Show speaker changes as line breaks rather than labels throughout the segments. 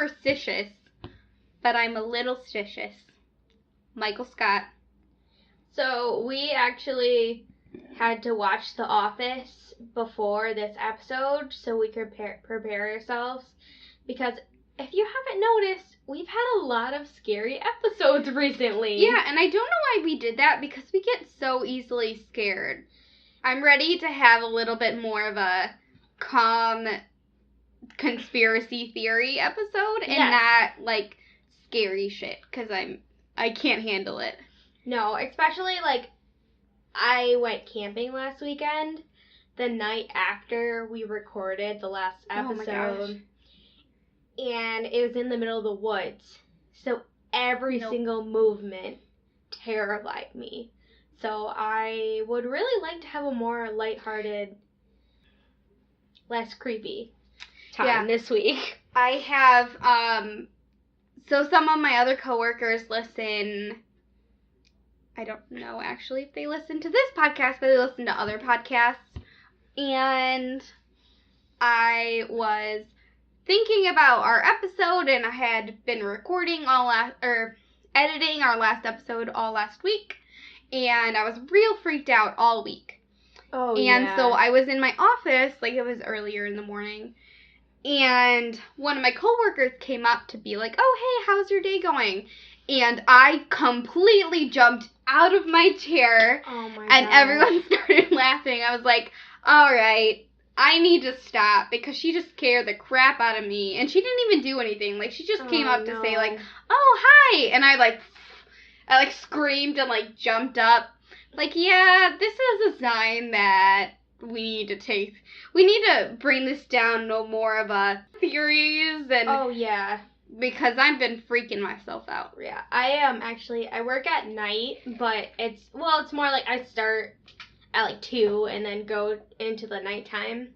superstitious, but I'm a little stitious. Michael Scott.
So we actually had to watch The Office before this episode so we could prepare ourselves, because if you haven't noticed, we've had a lot of scary episodes recently.
Yeah, and I don't know why we did that, because we get so easily scared. I'm ready to have a little bit more of a calm conspiracy theory episode and not, like, scary shit, because I can't handle it.
No, especially, like, I went camping last weekend, the night after we recorded the last episode.
Oh my gosh.
And it was in the middle of the woods, so every single movement terrified me. So I would really like to have a more lighthearted, less creepy time this week.
I have, so some of my other coworkers listen. I don't know actually if they listen to this podcast, but they listen to other podcasts. And I was thinking about our episode, and I had been recording editing our last episode all last week, and I was real freaked out all week.
Oh,
and so I was in my office, like it was earlier in the morning, and one of my coworkers came up to be like, "Oh, hey, how's your day going?" And I completely jumped out of my chair, and everyone started laughing. I was like, all right, I need to stop, because she just scared the crap out of me, and she didn't even do anything. Like, she just came up to say, like, "Oh, hi," and I screamed and, like, jumped up. Like, yeah, this is a sign that we need to bring this down to more of a theories and...
Oh, yeah.
Because I've been freaking myself out.
Yeah, I work at night, but it's more like I start at like 2 and then go into the nighttime.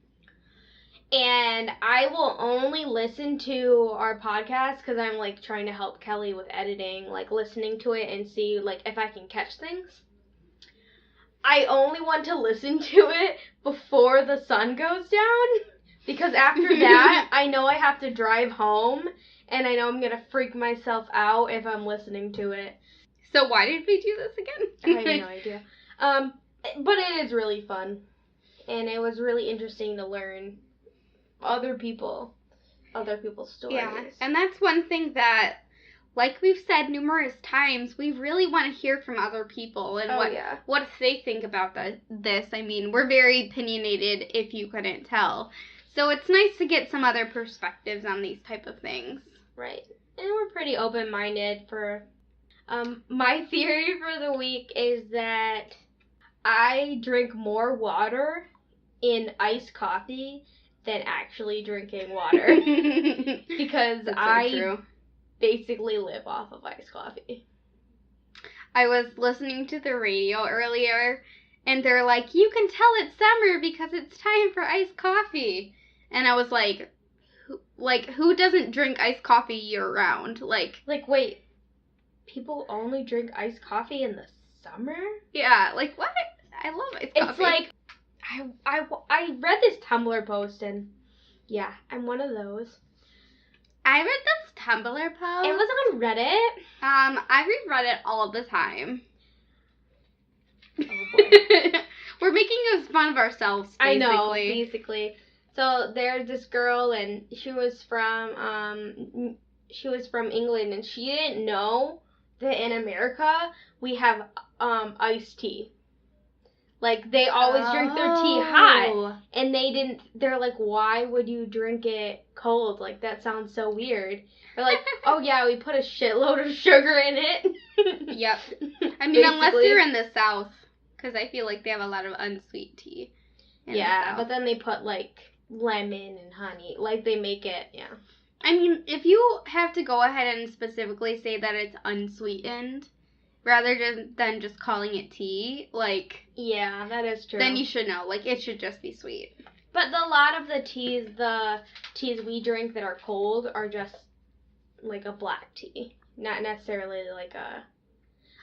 And I will only listen to our podcast because I'm like trying to help Kelly with editing, like listening to it and see like if I can catch things. I only want to listen to it before the sun goes down, because after that, I know I have to drive home. And I know I'm going to freak myself out if I'm listening to it.
So why did we do this again?
I have no idea. But it is really fun. And it was really interesting to learn other people's stories.
Yeah, and that's one thing that, like we've said numerous times, we really want to hear from other people and what they think about this. I mean, we're very opinionated, if you couldn't tell. So it's nice to get some other perspectives on these type of things.
Right. And we're pretty open-minded for... my theory for the week is that I drink more water in iced coffee than actually drinking water. Because I basically live off of iced coffee.
I was listening to the radio earlier, and they're like, "You can tell it's summer because it's time for iced coffee." And I was like, who doesn't drink iced coffee year-round? Like,
wait, people only drink iced coffee in the summer?
Yeah, like, what? I love iced coffee.
It's like, I read this Tumblr post, and yeah, I'm one of those.
I read this Tumblr post.
It was on Reddit.
I read Reddit all the time.
Oh, boy.
We're making fun of ourselves, basically.
I know, basically. So there's this girl, and she was from England, and she didn't know that in America we have iced tea. Like, they always drink their tea hot, and they're like, why would you drink it cold? Like, that sounds so weird. They're like, oh yeah, we put a shitload of sugar in it.
Yep. I mean, unless you're in the South, because I feel like they have a lot of unsweet tea.
Yeah, but then they put, like, lemon and honey. Like, they make it, yeah.
I mean, if you have to go ahead and specifically say that it's unsweetened, rather than just calling it tea, like...
Yeah, that is true.
Then you should know, like, it should just be sweet.
But a lot of the teas we drink that are cold are just, like, a black tea. Not necessarily, like, a...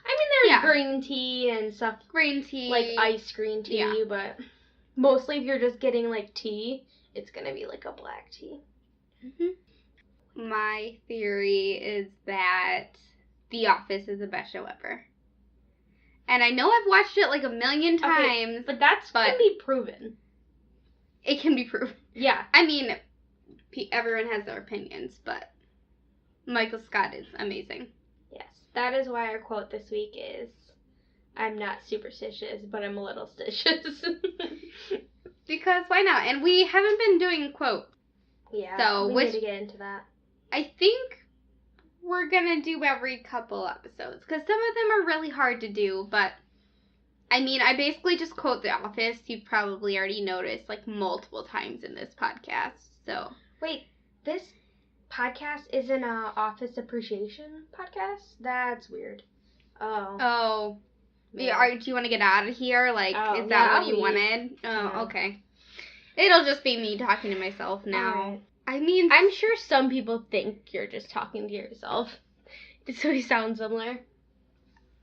I mean, there's green tea and stuff.
Green tea.
Like, iced green tea, but mostly if you're just getting, like, tea, it's gonna be, like, a black tea.
Mm-hmm. my theory is that The Office is the best show ever. And I know I've watched it like a million times.
Okay, but can be proven.
It can be proven.
Yeah.
I mean, everyone has their opinions, but Michael Scott is amazing.
Yes. That is why our quote this week is, I'm not superstitious, but I'm a little stitious.
Because why not? And we haven't been doing quotes.
Yeah,
so
we need to get into that.
I think we're going to do every couple episodes. Because some of them are really hard to do, but I mean, I basically just quote The Office. You've probably already noticed like multiple times in this podcast. So
wait, this podcast isn't a office appreciation podcast? That's weird.
Oh.
Yeah.
Do you want to get out of here? Like, is that what you wanted? Oh,
yeah.
Okay. It'll just be me talking to myself now.
Right.
I mean,
I'm sure some people think you're just talking to yourself. So you sound similar.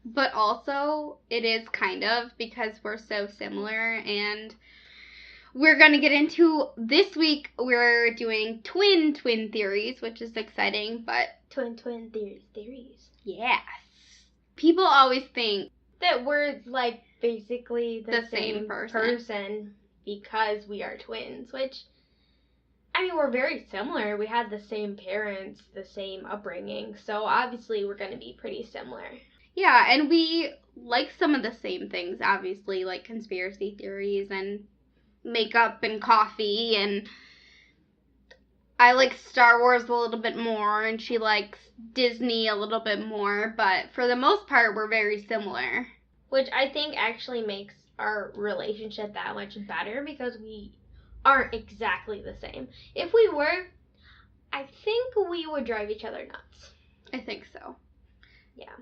But also, it is kind of because we're so similar, and we're going to get into, this week, we're doing twin theories, which is exciting, but...
Twin theories.
Yes. People always think
that we're, like, basically the
same
person because we are twins, which, I mean, we're very similar. We had the same parents, the same upbringing, so obviously we're going to be pretty similar.
Yeah, and we like some of the same things, obviously, like conspiracy theories and makeup and coffee, and I like Star Wars a little bit more, and she likes Disney a little bit more, but for the most part, we're very similar.
Which I think actually makes our relationship that much better, because we aren't exactly the same. If we were, I think we would drive each other nuts.
I think so.
Yeah.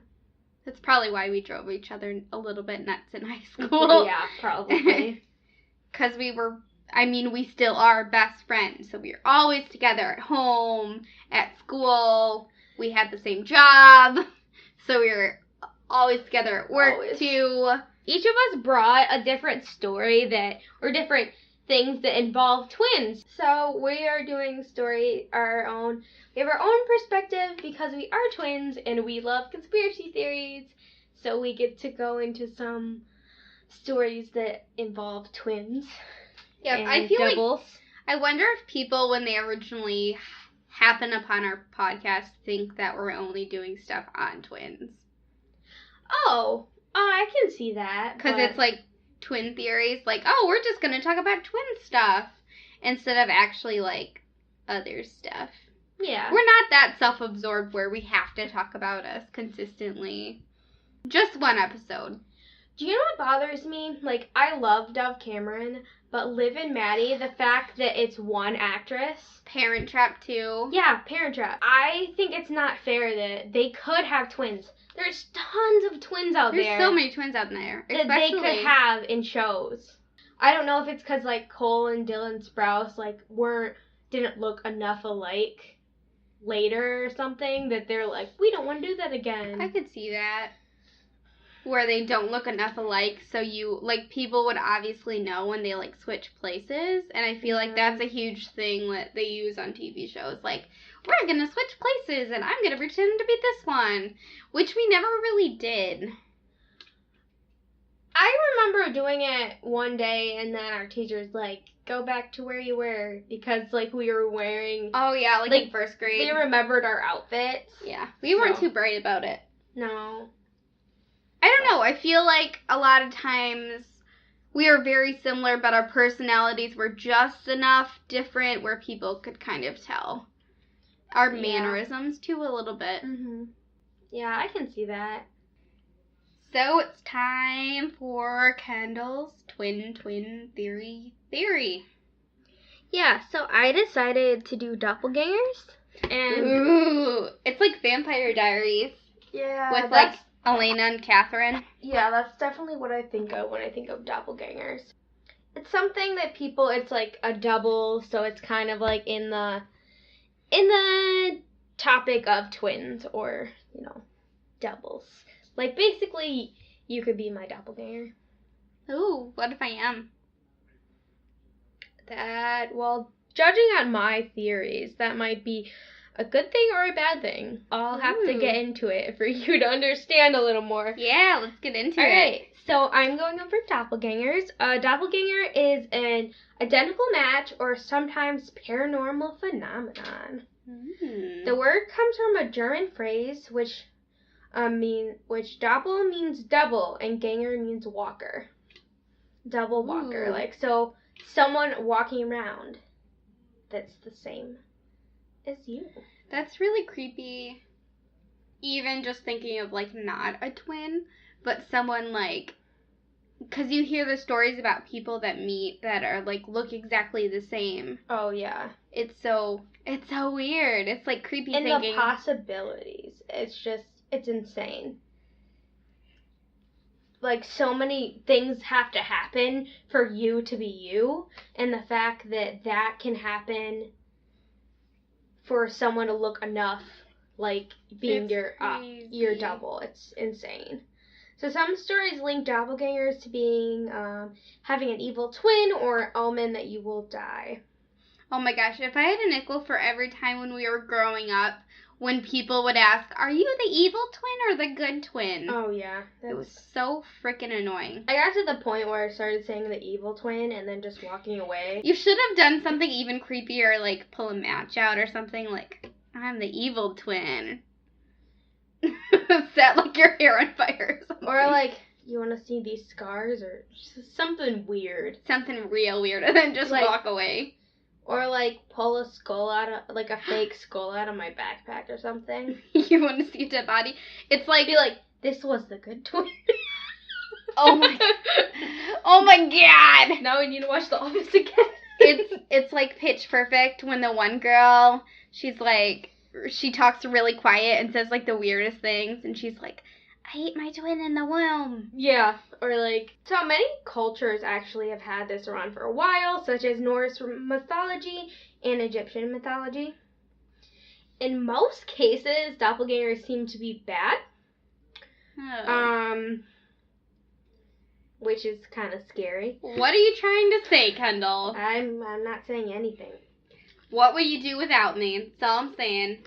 That's probably why we drove each other a little bit nuts in high school.
Yeah, probably.
Because we still are best friends. So we were always together at home, at school. We had the same job. So we were always together at work, too.
Each of us brought a different story or different things that involve twins. So we are doing we have our own perspective because we are twins and we love conspiracy theories. So we get to go into some stories that involve twins.
Yeah, I feel doubles. I wonder if people, when they originally happen upon our podcast, think that we're only doing stuff on twins.
Oh, I can see that.
Because it's like twin theories, like, oh, we're just going to talk about twin stuff instead of actually like other stuff.
Yeah.
We're not that self-absorbed where we have to talk about us consistently. Just one episode.
Do you know what bothers me? Like, I love Dove Cameron, but Liv and Maddie, the fact that it's one actress.
Parent Trap 2.
Yeah, Parent Trap. I think it's not fair that they could have twins. There's tons of twins out there.
There's so many twins out there.
That they could have in shows. I don't know if it's because, like, Cole and Dylan Sprouse, like, didn't look enough alike later or something, that they're like, we don't want to do that again.
I could see that. Where they don't look enough alike, so people would obviously know when they, like, switch places, and I feel like that's a huge thing that they use on TV shows, like, we're gonna switch places, and I'm gonna pretend to be this one, which we never really did.
I remember doing it one day, and then our teacher's like, go back to where you were, because, like, we were wearing...
Oh, yeah, like in first grade.
They remembered our outfits.
Yeah, we weren't too bright about it.
No.
I don't know, I feel like a lot of times we are very similar, but our personalities were just enough different where people could kind of tell. Our mannerisms, too, a little bit.
Mm-hmm. Yeah, I can see that.
So it's time for Kendall's twin theory.
Yeah, so I decided to do doppelgangers. And
ooh, it's like Vampire Diaries.
Yeah.
With like Elena and Catherine.
Yeah, that's definitely what I think of when I think of doppelgangers. It's something that it's like a double, so it's kind of like in the topic of twins or, doubles. Like, basically, you could be my doppelganger.
Ooh, what if I am?
Judging on my theories, that might be a good thing or a bad thing. I'll have to
Ooh.
get into it for you to understand a little more.
Yeah, let's get into
All
it.
right, so I'm going over doppelgangers. A doppelganger is an identical match or sometimes paranormal phenomenon. The word comes from a German phrase which doppel means double and ganger means walker. Double walker,
Ooh.
like so someone walking around that's the same as you.
That's really creepy. Even just thinking of, like, not a twin, but someone, like, because you hear the stories about people that meet that are, like, look exactly the same.
Oh yeah.
It's so weird. It's, like, creepy
And
thinking.
the possibilities. It's insane. Like, so many things have to happen for you to be you, and the fact that can happen for someone to look enough like being
It's
your double. It's insane. So some stories link doppelgangers to being having an evil twin or omen that you will die.
Oh my gosh, if I had a nickel for every time when we were growing up, when people would ask, are you the evil twin or the good twin?
Oh yeah.
It was so freaking annoying.
I got to the point where I started saying the evil twin and then just walking away.
You should have done something even creepier, like pull a match out or something, like, I'm the evil twin. Set, like, your hair on fire or something.
Or like, you want to see these scars or something weird.
Something real weird and then just
Like-
walk away.
Or like pull a skull out of, like a fake skull out of my backpack or something.
You want to see a dead body? It's like,
Be like, this was the good twin.
oh my, oh my god!
Now we need to watch The Office again.
It's like Pitch Perfect when the one girl, she's like, she talks really quiet and says like the weirdest things, and she's like, I ate my twin in the womb.
Yeah, or like, so many cultures actually have had this around for a while, such as Norse mythology and Egyptian mythology. In most cases, doppelgangers seem to be bad,
Oh.
which is kind of scary.
What are you trying to say, Kendall?
I'm not saying anything.
What will you do without me? That's all I'm saying.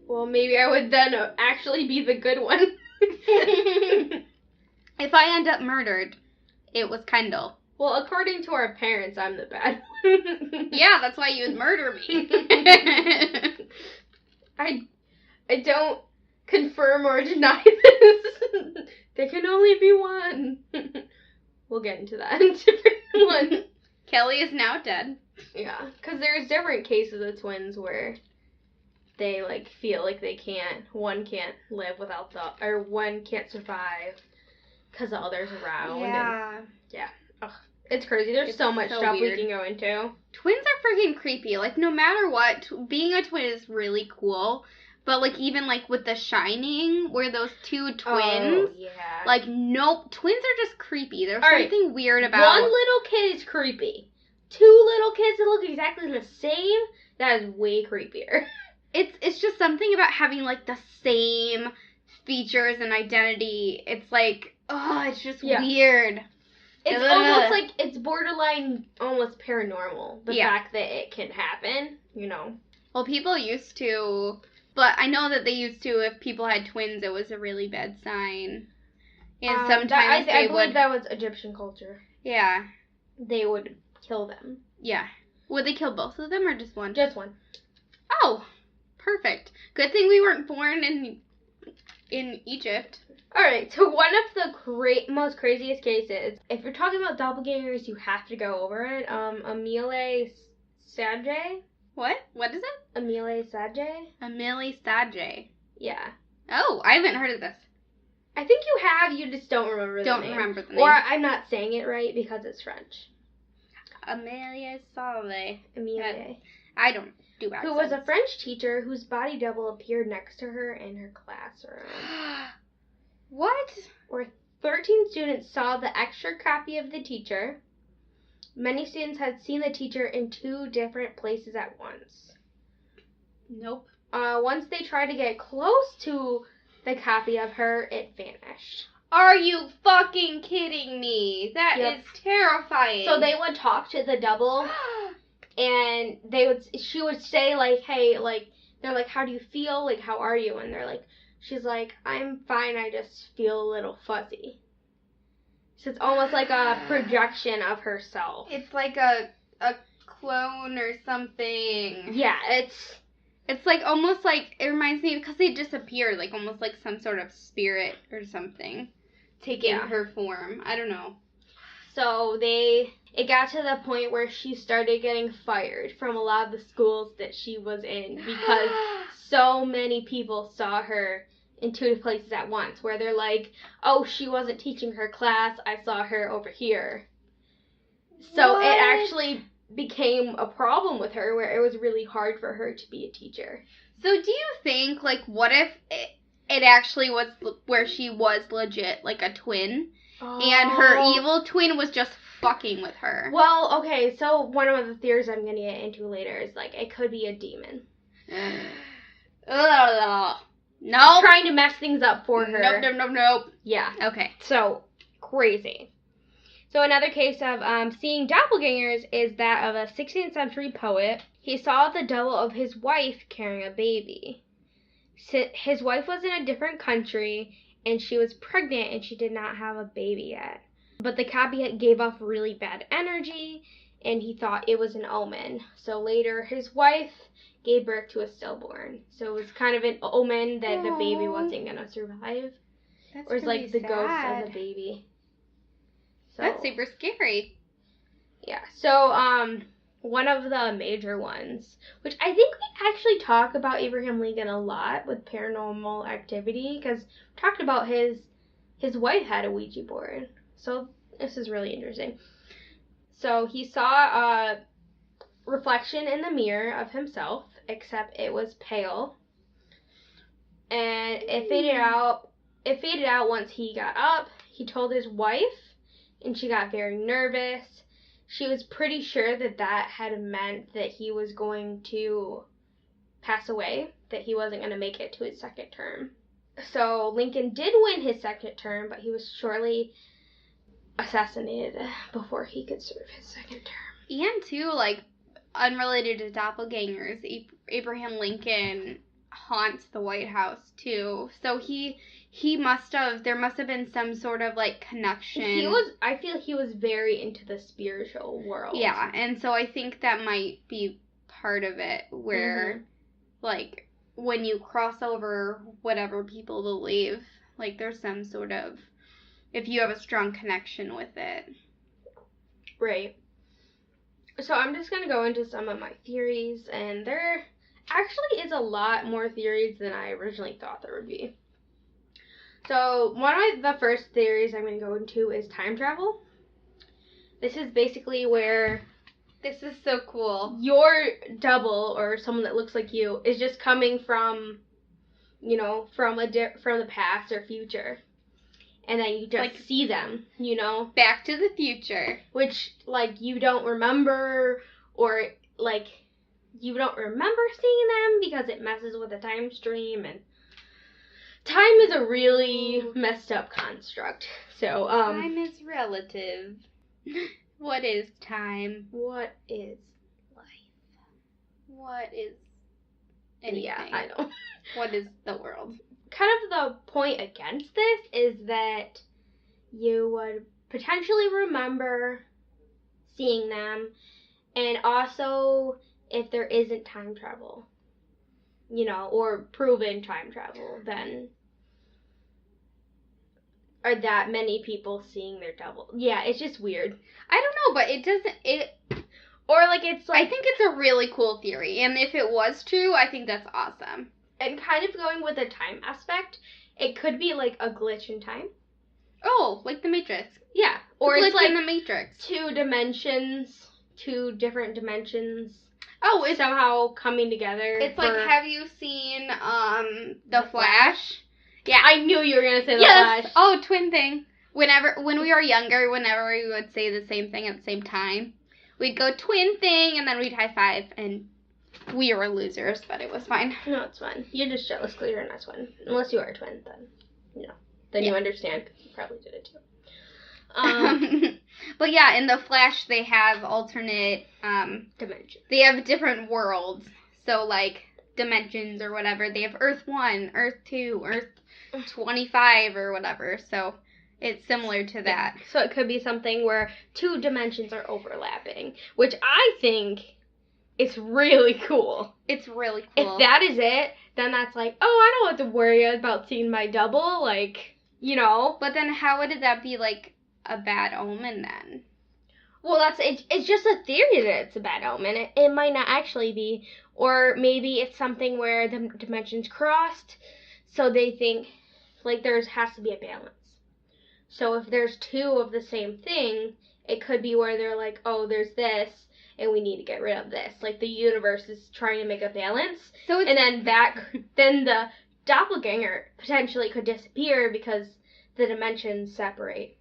Well, maybe I would then actually be the good one.
If I end up murdered, it was Kendall.
Well, according to our parents, I'm the bad one.
Yeah, that's why you would murder me.
I don't confirm or deny this. There can only be one. We'll get into that in a different one.
Kelly is now dead.
Yeah, because there's different cases of twins where they like feel like one can't live without or one can't survive because the other's around.
Yeah.
And it's crazy. There's
It's
so much
so
stuff
weird.
we can go into.
Twins are freaking creepy. Like, no matter what, being a twin is really cool. But, like, even, like, with The Shining, where those two twins,
Oh, yeah.
like, nope, twins are just creepy. There's
All right.
something weird about...
One little kid is creepy. Two little kids that look exactly the same, that is way creepier.
It's just something about having, like, the same features and identity. It's like, oh, it's just weird.
It's
Ugh.
almost like it's borderline almost paranormal. The
Yeah.
fact that it can happen, you know.
Well, people used to... But I know that they used to, if people had twins, it was a really bad sign. And sometimes
I
they
believe
would...
that was Egyptian culture.
Yeah.
They would kill them.
Yeah. Would they kill both of them or just one?
Just one.
Oh, perfect. Good thing we weren't born in Egypt.
Alright, so one of the most craziest cases, if you're talking about doppelgangers, you have to go over it. Emile Sadje?
What? What is it?
Emile Sadje?
Emily Sadje.
Yeah.
Oh, I haven't heard of this.
I think you have, you just don't remember the name.
Don't remember the name.
Or I'm not saying it right because it's French.
Amelia Salve.
Emile.
I don't do accents.
Who was a French teacher whose body double appeared next to her in her classroom.
What?
13 students saw the extra copy of the teacher. Many students had seen the teacher in 2 different places at once.
Nope.
Once they tried to get close to the copy of her, it vanished.
Are you fucking kidding me? That
Yep.
is terrifying.
So they would talk to the double, and she would say, like, hey, like, they're like, how do you feel? Like, how are you? And they're like, she's like, I'm fine, I just feel a little fuzzy. So it's almost like a projection of herself.
It's like a clone or something.
Yeah,
it's like almost like, it reminds me, because they disappeared, like almost like some sort of spirit or something taking her form. I don't know.
So it got to the point where she started getting fired from a lot of the schools that she was in because so many people saw her in two places at once, where they're like, oh, she wasn't teaching her class, I saw her over here. So it actually became a problem with her where it was really hard for her to be a teacher.
So do you think, like, what if it actually was where she was legit, like, a twin, and her evil twin was just fucking with her?
Well, okay, so one of the theories I'm going to get into later is, like, it could be a demon.
No.
Trying to mess things up for her.
Nope.
Yeah.
Okay.
So, crazy. So another case of seeing doppelgangers is that of a 16th century poet. He saw the double of his wife carrying a baby. His wife was in a different country, and she was pregnant, and she did not have a baby yet. But the copy gave off really bad energy, and he thought it was an omen. So later, his wife gave birth to a stillborn. So it was kind of an omen that the baby wasn't going to survive.
That's
or it's
really
like the
sad.
ghost of the baby. So,
That's super scary.
Yeah. So, one of the major ones, which I think we actually talk about Abraham Lincoln a lot with Paranormal Activity, because we talked about his wife had a Ouija board. So this is really interesting. So he saw a reflection in the mirror of himself, except it was pale, and it faded out. It faded out once he got up. He told his wife, and she got very nervous. She was pretty sure that had meant that he was going to pass away, that he wasn't going to make it to his second term. So Lincoln did win his second term, but he was shortly assassinated before he could serve his second term.
And too, like, unrelated to doppelgangers, Abraham Lincoln haunts the White House too. So there must have been some sort of, like, connection.
I feel he was very into the spiritual world.
Yeah, and so I think that might be part of it, where, like, when you cross over whatever people believe, like, there's some sort of, if you have a strong connection with it.
Right. So I'm just going to go into some of my theories, and there actually is a lot more theories than I originally thought there would be. So one of the first theories I'm going to go into is time travel. This is basically where
This is so cool.
your double, or someone that looks like you, is just coming from, from the past or future. And then you just
Like,
see them,
Back to the Future.
which, like, you don't remember, or, like, you don't remember seeing them because it messes with the time stream, and time is a really messed up construct. So,
Time is relative. What is time?
what is life?
What is anything?
Yeah, I know.
What is the world?
Kind of the point against this is that you would potentially remember seeing them, and also if there isn't time travel, or proven time travel, then are that many people seeing their double? Yeah, it's just weird.
I don't know, but
Or, like, it's like,
I think it's a really cool theory, and if it was true, I think that's awesome.
and kind of going with the time aspect, it could be like a glitch in time.
Oh, like the Matrix.
Yeah. Or
It's
it's like
in the Matrix.
two different dimensions.
Oh, it's
somehow coming together.
It's like, have you seen The Flash?
Yeah, I knew you were gonna say The
Yes.
Flash.
Oh, twin thing. When we were younger, whenever we would say the same thing at the same time, we'd go twin thing, and then we'd high five, and we were losers, but it was fine.
No, it's fine. You're just jealous because you're not a twin. Unless you are a twin, then you understand, because you probably did it too.
But yeah, in The Flash, they have alternate
Dimension.
They have different worlds. So, like, dimensions or whatever. They have Earth 1, Earth 2, Earth 25 or whatever. So it's similar to that.
Yeah. So it could be something where 2 dimensions are overlapping, which I think is really cool.
It's really cool.
If that is it, then that's like, oh, I don't have to worry about seeing my double, like, you know.
But then how would that be, like, a bad omen then?
Well, it's just a theory that it's a bad omen. It might not actually be. Or maybe it's something where the dimensions crossed, so they think, like, has to be a balance. So if there's 2 of the same thing, it could be where they're like, oh, there's this, and we need to get rid of this. Like, the universe is trying to make a balance. So and then the doppelganger potentially could disappear because the dimensions separate.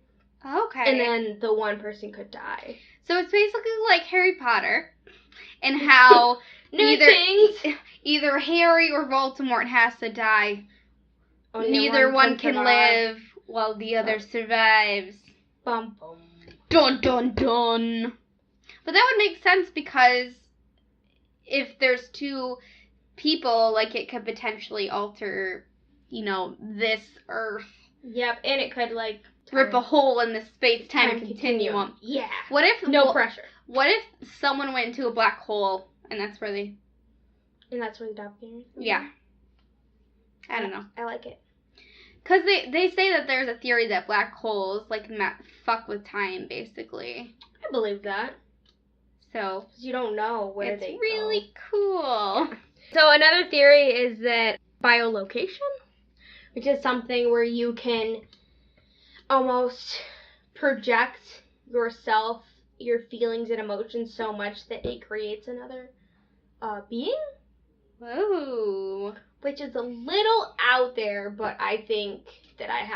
Okay.
And then the one person could die.
So it's basically like Harry Potter, and how either Harry or Voldemort has to die. Neither one can live while the other survives.
Bum, bum.
Dun, dun, dun. But that would make sense because if there's 2 people, like, it could potentially alter, this Earth.
Yep, and it could, like,
rip a hole in the space-time continuum.
Yeah.
What if...
No pressure.
What if someone went into a black hole and that's where they...
And that's where the doppelganger is?
Yeah. I don't know.
I like it.
Because they say that there's a theory that black holes, like, fuck with time, basically.
I believe that.
So...
Because you don't know where they go.
It's really cool.
Yeah. So another theory is that biolocation, which is something where you can almost project yourself, your feelings and emotions so much that it creates another being.
Whoa.
Which is a little out there, but I think that I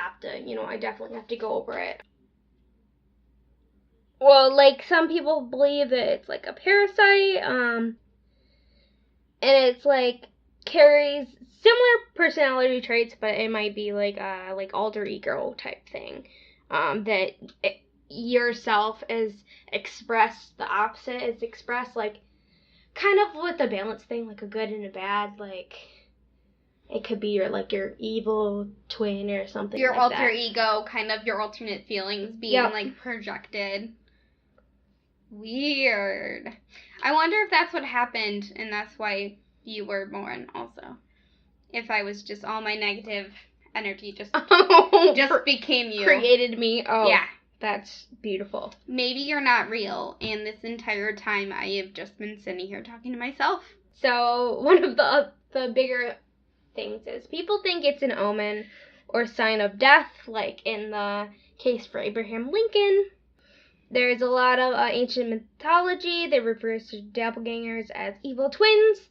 definitely have to go over it. Well, like, some people believe that it's like a parasite, and it's like carries similar personality traits, but it might be like alter ego type thing. That yourself is expressed, the opposite is expressed, like, kind of with the balance thing, like a good and a bad, like, it could be your evil twin or something
your
like that.
Your alter ego, kind of your alternate feelings being, like, projected. Weird. I wonder if that's what happened, and that's why you were born also. If I was just, all my negative energy just became you.
Created me. Oh,
yeah.
That's beautiful.
Maybe you're not real, and this entire time I have just been sitting here talking to myself.
So, one of the bigger things is people think it's an omen or sign of death, like in the case for Abraham Lincoln. There's a lot of ancient mythology that refers to doppelgangers as evil twins,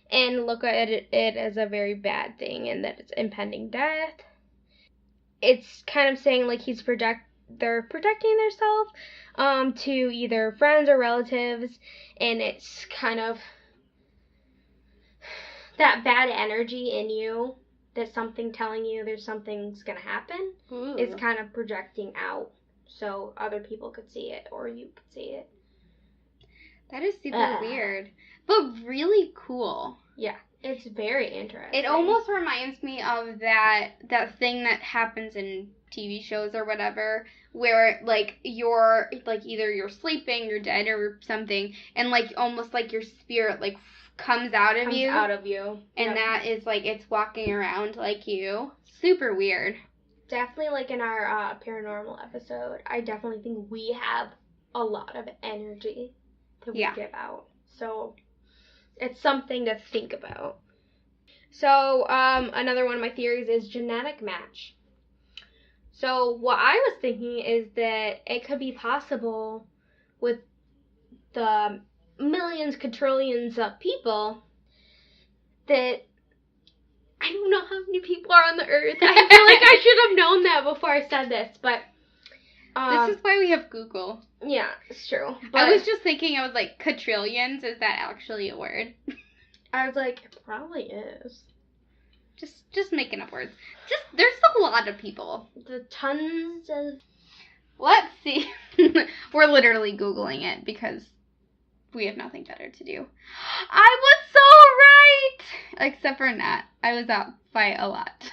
and look at it as a very bad thing, and that it's impending death. It's kind of saying like they're protecting themselves to either friends or relatives, and it's kind of that bad energy in you, that something telling you there's something's gonna happen.
Ooh.
Is kind of projecting out so other people could see it or you could see it.
That is super weird, but really cool.
Yeah, it's very interesting.
It almost reminds me of that thing that happens in TV shows or whatever, where like you're like either you're sleeping, you're dead or something, and like almost like your spirit like comes out of you, and that is like it's walking around like you. Super weird.
Definitely, like in our paranormal episode, I definitely think we have a lot of energy that we give out. So it's something to think about. So another one of my theories is genetic match. So what I was thinking is that it could be possible with the millions, quadrillions of people that I don't know how many people are on the earth. I feel like I should have known that before I said this, but
this is why we have Google.
Yeah, it's true. But
I was just thinking, I was like, quadrillions, is that actually a word?
I was like, it probably is.
Just making up words. There's a lot of people.
The tons of...
Let's see. We're literally Googling it because we have nothing better to do. I was so right! Except for Nat. I was out by a lot.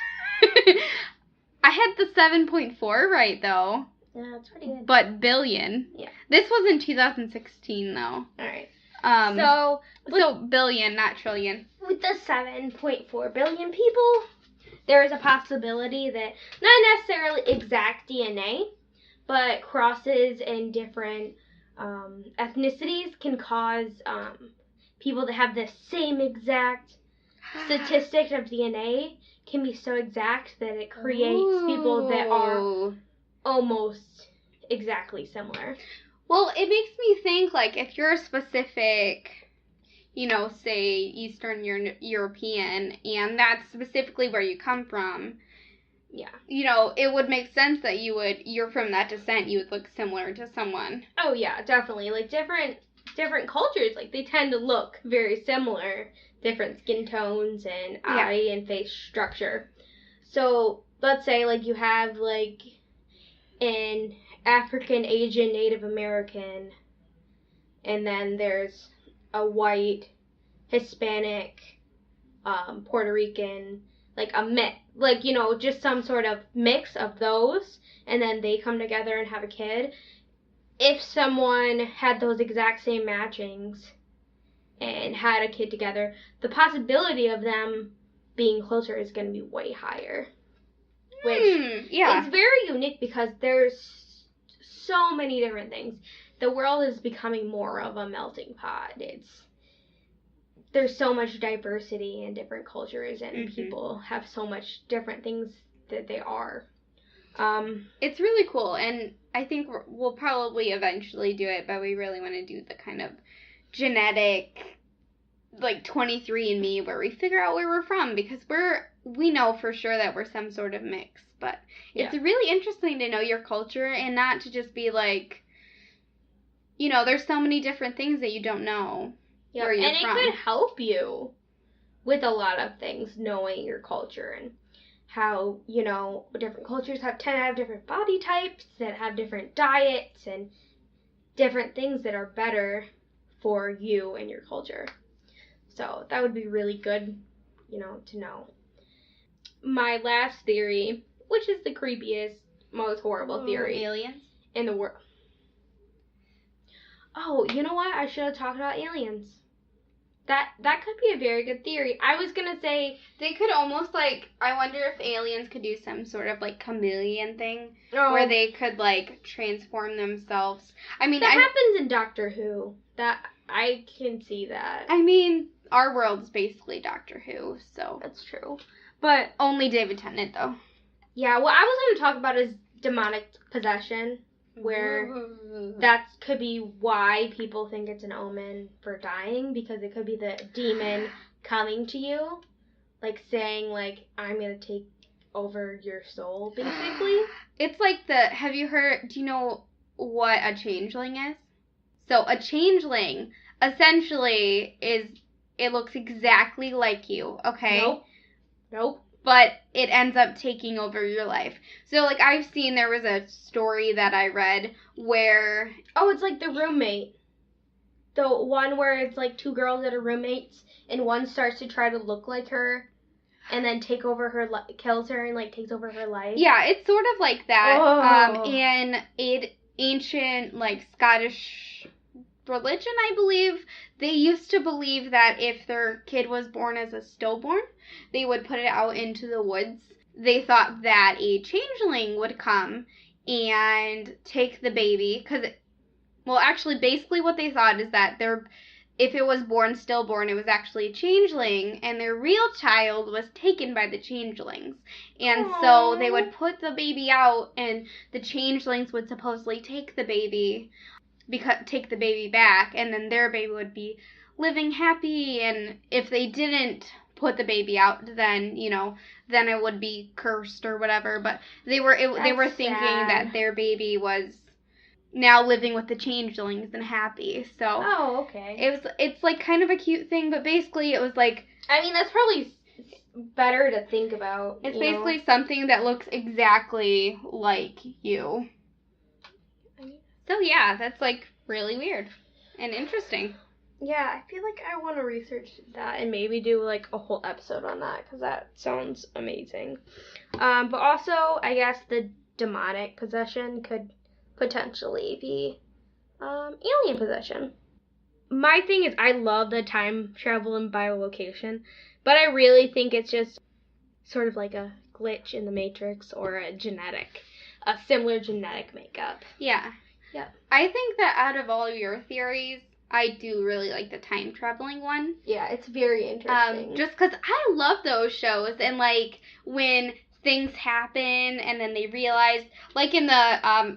I had the 7.4 right, though.
Yeah, that's pretty good.
But billion.
Yeah.
This was in 2016, though.
Alright.
So billion, not trillion.
With the 7.4 billion people, there is a possibility that not necessarily exact DNA, but crosses in different ethnicities can cause people to have the same exact statistic of DNA can be so exact that it creates people that are almost exactly similar.
Well, it makes me think, like, if you're a specific, you know, say Eastern European, and that's specifically where you come from,
yeah,
you know, it would make sense that you're from that descent, you would look similar to someone.
Oh, yeah, definitely. Like, different cultures, like, they tend to look very similar. Different skin tones and eye and face structure. So, let's say, like, you have, like, an African, Asian, Native American, and then there's a white, Hispanic, Puerto Rican, like a mix, like, you know, just some sort of mix of those, and then they come together and have a kid. If someone had those exact same matchings and had a kid together, the possibility of them being closer is going to be way higher. Which is very unique because there's so many different things. The world is becoming more of a melting pot. There's so much diversity in different cultures, and people have so much different things that they are.
It's really cool, and I think we'll probably eventually do it, but we really want to do the kind of genetic, like 23andMe, where we figure out where we're from, because we know for sure that we're some sort of mix, but it's really interesting to know your culture and not to just be like, you know, there's so many different things that you don't know where you're from.
And it could help you with a lot of things, knowing your culture and how, you know, different cultures tend to have different body types, that have different diets and different things that are better for you and your culture. So that would be really good, you know, to know. My last theory, which is the creepiest, most horrible theory
aliens
in the world. Oh, you know what? I should have talked about aliens. That could be a very good theory. I was going to say
they could almost, like, I wonder if aliens could do some sort of, like, chameleon thing where they could, like, transform themselves. I mean,
that happens in Doctor Who. That I can see that.
I mean, our world's basically Doctor Who, so
that's true. But
only David Tennant, though.
Yeah, what I was going to talk about is demonic possession, where that could be why people think it's an omen for dying, because it could be the demon coming to you, like saying, like, I'm going to take over your soul, basically.
It's like have you heard, do you know what a changeling is? So a changeling essentially it looks exactly like you, okay?
Nope.
But it ends up taking over your life. So, like, I've seen, there was a story that I read where...
Oh, it's like The Roommate. The one where it's, like, two girls that are roommates, and one starts to try to look like her, and then take over her, kills her, and, like, takes over her life.
Yeah, it's sort of like that.
Oh.
And ancient, like, Scottish religion, I believe, they used to believe that if their kid was born as a stillborn, they would put it out into the woods. They thought that a changeling would come and take the baby, actually, basically what they thought is that if it was born stillborn, it was actually a changeling, and their real child was taken by the changelings. And so they would put the baby out, and the changelings would supposedly take the baby back, and then their baby would be living happy, and if they didn't put the baby out, then, you know, then it would be cursed or whatever. But they were thinking that their baby was now living with the changelings and happy. So
okay.
It's like kind of a cute thing, but basically it was like,
I mean, that's probably better to think about.
It's basically something that looks exactly like you. So yeah, that's like really weird and interesting.
Yeah, I feel like I want to research that and maybe do like a whole episode on that because that sounds amazing. But also, I guess the demonic possession could potentially be alien possession. My thing is, I love the time travel and biolocation, but I really think it's just sort of like a glitch in the Matrix or a similar genetic makeup.
Yeah.
Yep.
I think that out of all your theories, I do really like the time traveling one.
Yeah, it's very interesting.
Just because I love those shows, and like when things happen and then they realize, like in the I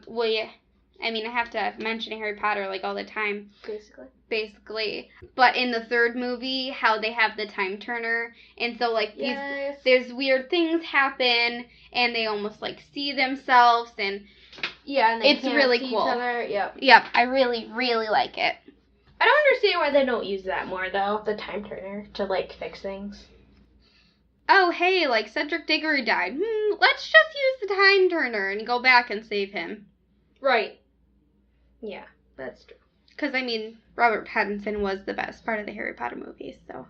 have to mention Harry Potter like all the time. Basically. But in the third movie, how they have the time turner, and so like there's weird things happen, and they almost like see themselves, and
and they
it's really cool.
Each other.
Yep, I really, really like it.
I don't understand why they don't use that more though, the time turner, to like fix things.
Oh, hey, like Cedric Diggory died. Let's just use the time turner and go back and save him.
Right. Yeah, that's true.
Because, Robert Pattinson was the best part of the Harry Potter movies, so.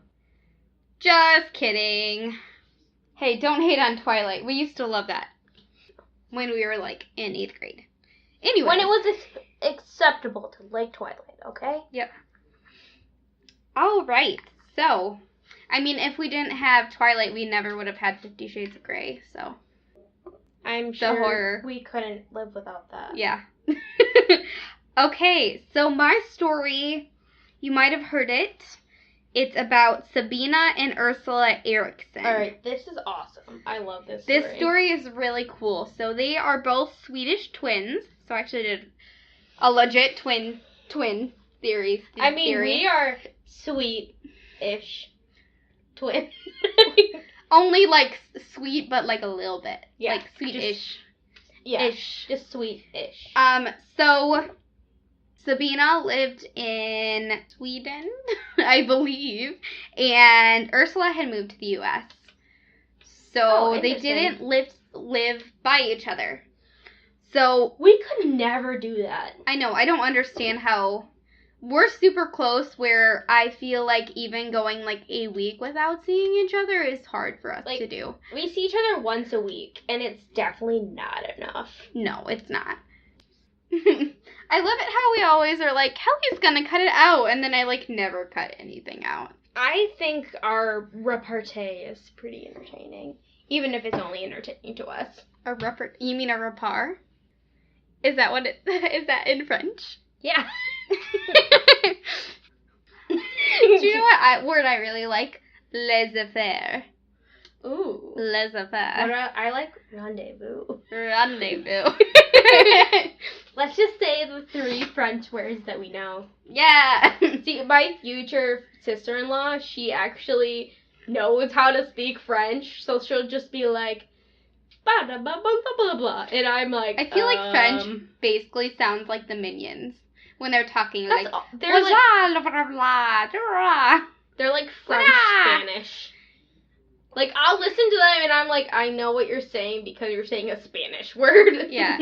Just kidding. Hey, don't hate on Twilight. We used to love that when we were, like, in 8th grade. Anyway.
When it was acceptable to like Twilight, okay?
Yep. All right. So, if we didn't have Twilight, we never would have had 50 Shades of Grey, so.
I'm sure horror. We couldn't live without that.
Yeah. Okay, so my story, you might have heard it. It's about Sabina and Ursula Eriksson.
Alright, this is awesome. I love this story.
This story is really cool. So they are both Swedish twins. So I actually did a legit twin theory.
We are sweet-ish twins.
Only like sweet, but like a little bit.
Yeah.
Like sweet-ish.
Just sweet-ish.
So Sabina lived in Sweden, I believe, and Ursula had moved to the U.S. So they didn't live by each other. So
we could never do that.
I know. I don't understand how. We're super close where I feel like even going like a week without seeing each other is hard for us to do.
We see each other once a week, and it's definitely not enough.
No, it's not. I love it how we always are like, Kelly's gonna cut it out, and then I like never cut anything out.
I think our repartee is pretty entertaining, even if it's only entertaining to us.
You mean a repar? Is that what it is? That in French?
Yeah.
Do you know what word I really like? Laissez-faire.
Ooh.
Laissez-faire.
I like rendezvous.
Rendezvous.
Let's just say the 3 French words that we know.
Yeah.
See, my future sister-in-law, she actually knows how to speak French, so she'll just be like, blah, blah, blah, blah, blah, blah. And I'm like,
I feel like French basically sounds like the Minions when they're talking.
They're like French Spanish. Like, I'll listen to them and I'm like, I know what you're saying because you're saying a Spanish word.
Yeah.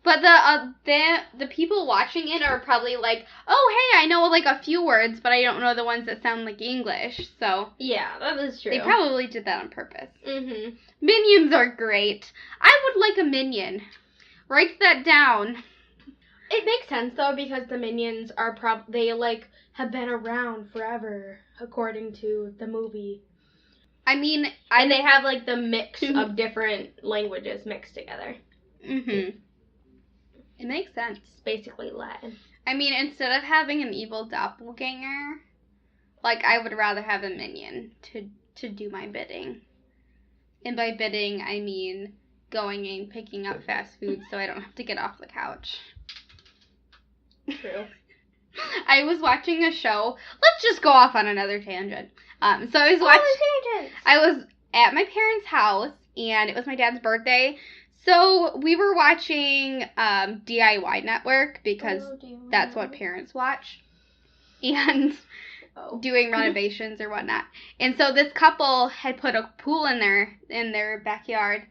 But the people watching it are probably like, oh, hey, I know like a few words, but I don't know the ones that sound like English. So
yeah, that is true.
They probably did that on purpose.
Mhm.
Minions are great. I would like a minion. Write that down.
It makes sense though because the Minions are they like have been around forever according to the movie. And they have like the mix of different languages mixed together.
Mhm. It makes sense.
It's basically Latin.
Instead of having an evil doppelganger, like I would rather have a minion to do my bidding. And by bidding, I mean going and picking up fast food so I don't have to get off the couch.
True.
I was watching a show. Let's just go off on another tangent. So I was watching. I was at my parents' house, and it was my dad's birthday. So we were watching DIY Network because that's what parents watch, and doing renovations or whatnot. And so this couple had put a pool in their backyard,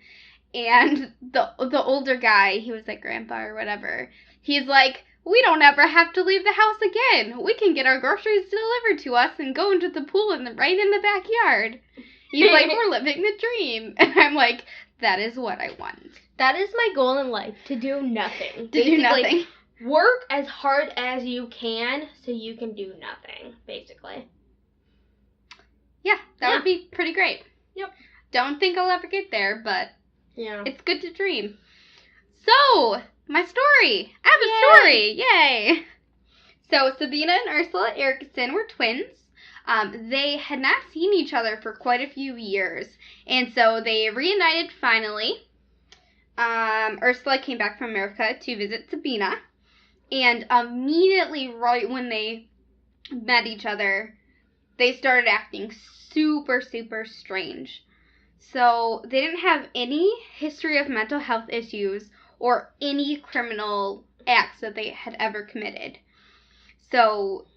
and the older guy, he was like grandpa or whatever. He's like, we don't ever have to leave the house again. We can get our groceries delivered to us and go into the pool right in the backyard. He's like, we're living the dream. And I'm like, that is what I want.
That is my goal in life, to do nothing.
To do nothing.
Work as hard as you can so you can do nothing, basically.
Yeah, that would be pretty great.
Yep.
Don't think I'll ever get there, but
yeah,
it's good to dream. So, my story. I have a story. Yay. So, Sabina and Ursula Erickson were twins. They had not seen each other for quite a few years, and so they reunited finally. Ursula came back from America to visit Sabina, and immediately right when they met each other, they started acting super, super strange. So they didn't have any history of mental health issues or any criminal acts that they had ever committed. So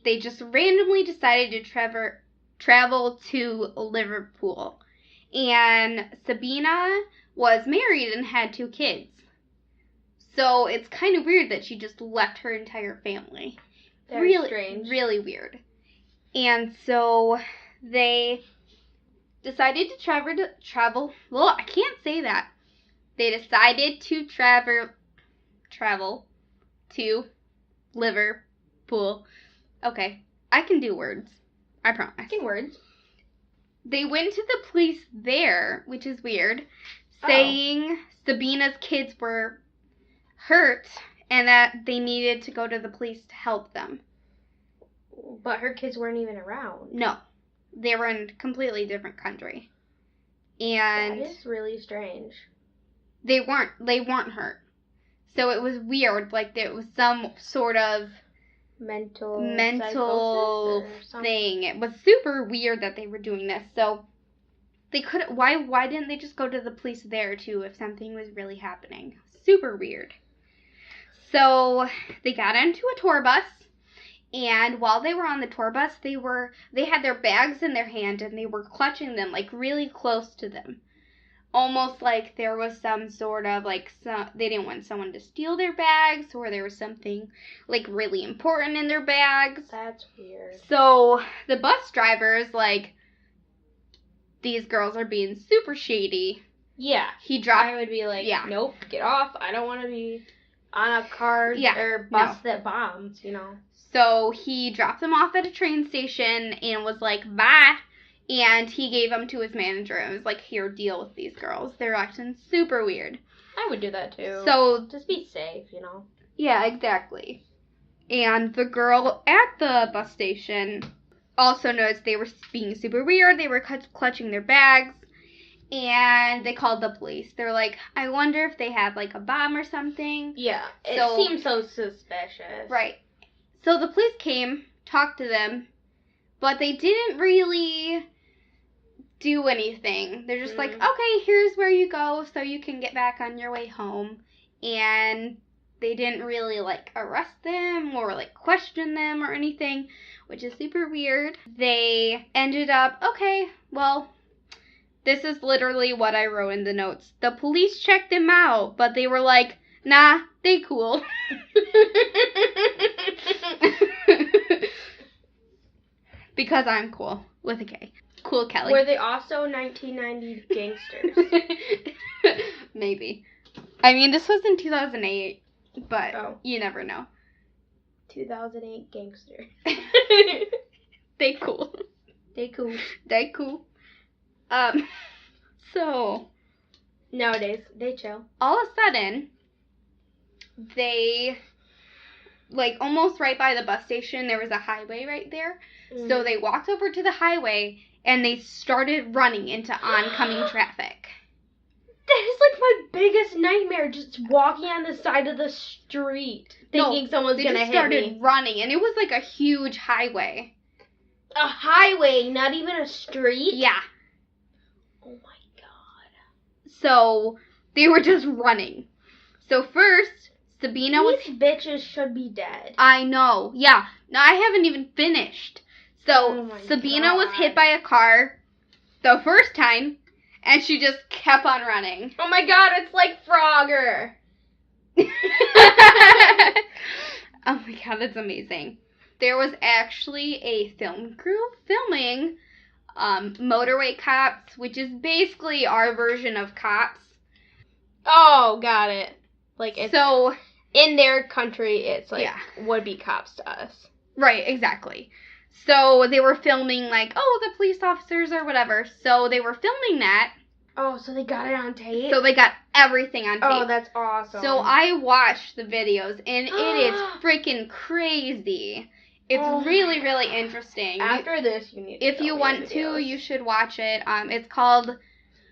they just randomly decided to travel to Liverpool. And Sabina was married and had 2 kids. So it's kind of weird that she just left her entire family.
Very strange.
Really weird. And so they decided to travel. Well, I can't say that. They decided to travel to Liverpool. Okay, I can do words. I promise.
Words.
They went to the police there, which is weird, saying Sabina's kids were hurt and that they needed to go to the police to help them.
But her kids weren't even around.
No. They were in a completely different country. And
that is really strange.
They weren't hurt. So it was weird, like there was some sort of mental thing. It was super weird that they were doing this. So they couldn't why didn't they just go to the police there too if something was really happening? Super weird. So they got into a tour bus. And while they were on the tour bus, they had their bags in their hand and they were clutching them like really close to them. Almost like there was some sort of they didn't want someone to steal their bags or there was something like really important in their bags.
That's weird.
So the bus driver's like, these girls are being super shady.
Yeah. I would be like, nope, get off. I don't want to be on a car or bus that bombs, you know.
So he dropped them off at a train station and was like, bye. And he gave them to his manager and was like, here, deal with these girls. They're acting super weird.
I would do that too.
So
just be safe, you know.
Yeah, exactly. And the girl at the bus station also noticed they were being super weird. They were clutching their bags. And they called the police. They were like, I wonder if they had like a bomb or something.
Yeah, it seems so suspicious.
Right. So the police came, talked to them, but they didn't really do anything. They're just like, okay, here's where you go so you can get back on your way home. And they didn't really like arrest them or like question them or anything, which is super weird. They ended up, okay, well, this is literally what I wrote in the notes. The police checked them out, but they were like, nah, they cool. Because I'm cool with a K. Cool Kelly.
Were they also 1990 gangsters?
Maybe. I mean, this was in 2008, but you never know.
2008 gangster.
They cool.
They cool.
They cool. So
nowadays they chill.
All of a sudden, they almost right by the bus station, there was a highway right there. Mm. So they walked over to the highway and they started running into oncoming traffic.
That is like my biggest nightmare, just walking on the side of the street thinking someone's going to hit me. They just started
running, and it was like a huge highway.
A highway, not even a street?
Yeah.
Oh my god.
So they were just running. So first, Sabina
These bitches should be dead.
I know. Yeah. No, I haven't even finished. So Sabina was hit by a car the first time, and she just kept on running.
Oh my god, it's like Frogger.
god, that's amazing. There was actually a film crew filming Motorway Cops, which is basically our version of Cops.
Oh, got it. Like, it's,
so
in their country, it's like,
yeah.
would be Cops to us.
Right, exactly. So they were filming, like, oh, the police officers or whatever. So they were filming that.
Oh, so they got it on tape?
So they got everything on tape.
Oh, that's awesome.
So I watched the videos, and it is freaking crazy. It's really, really interesting.
After this, you need to
if you want to, you should watch it. It's called...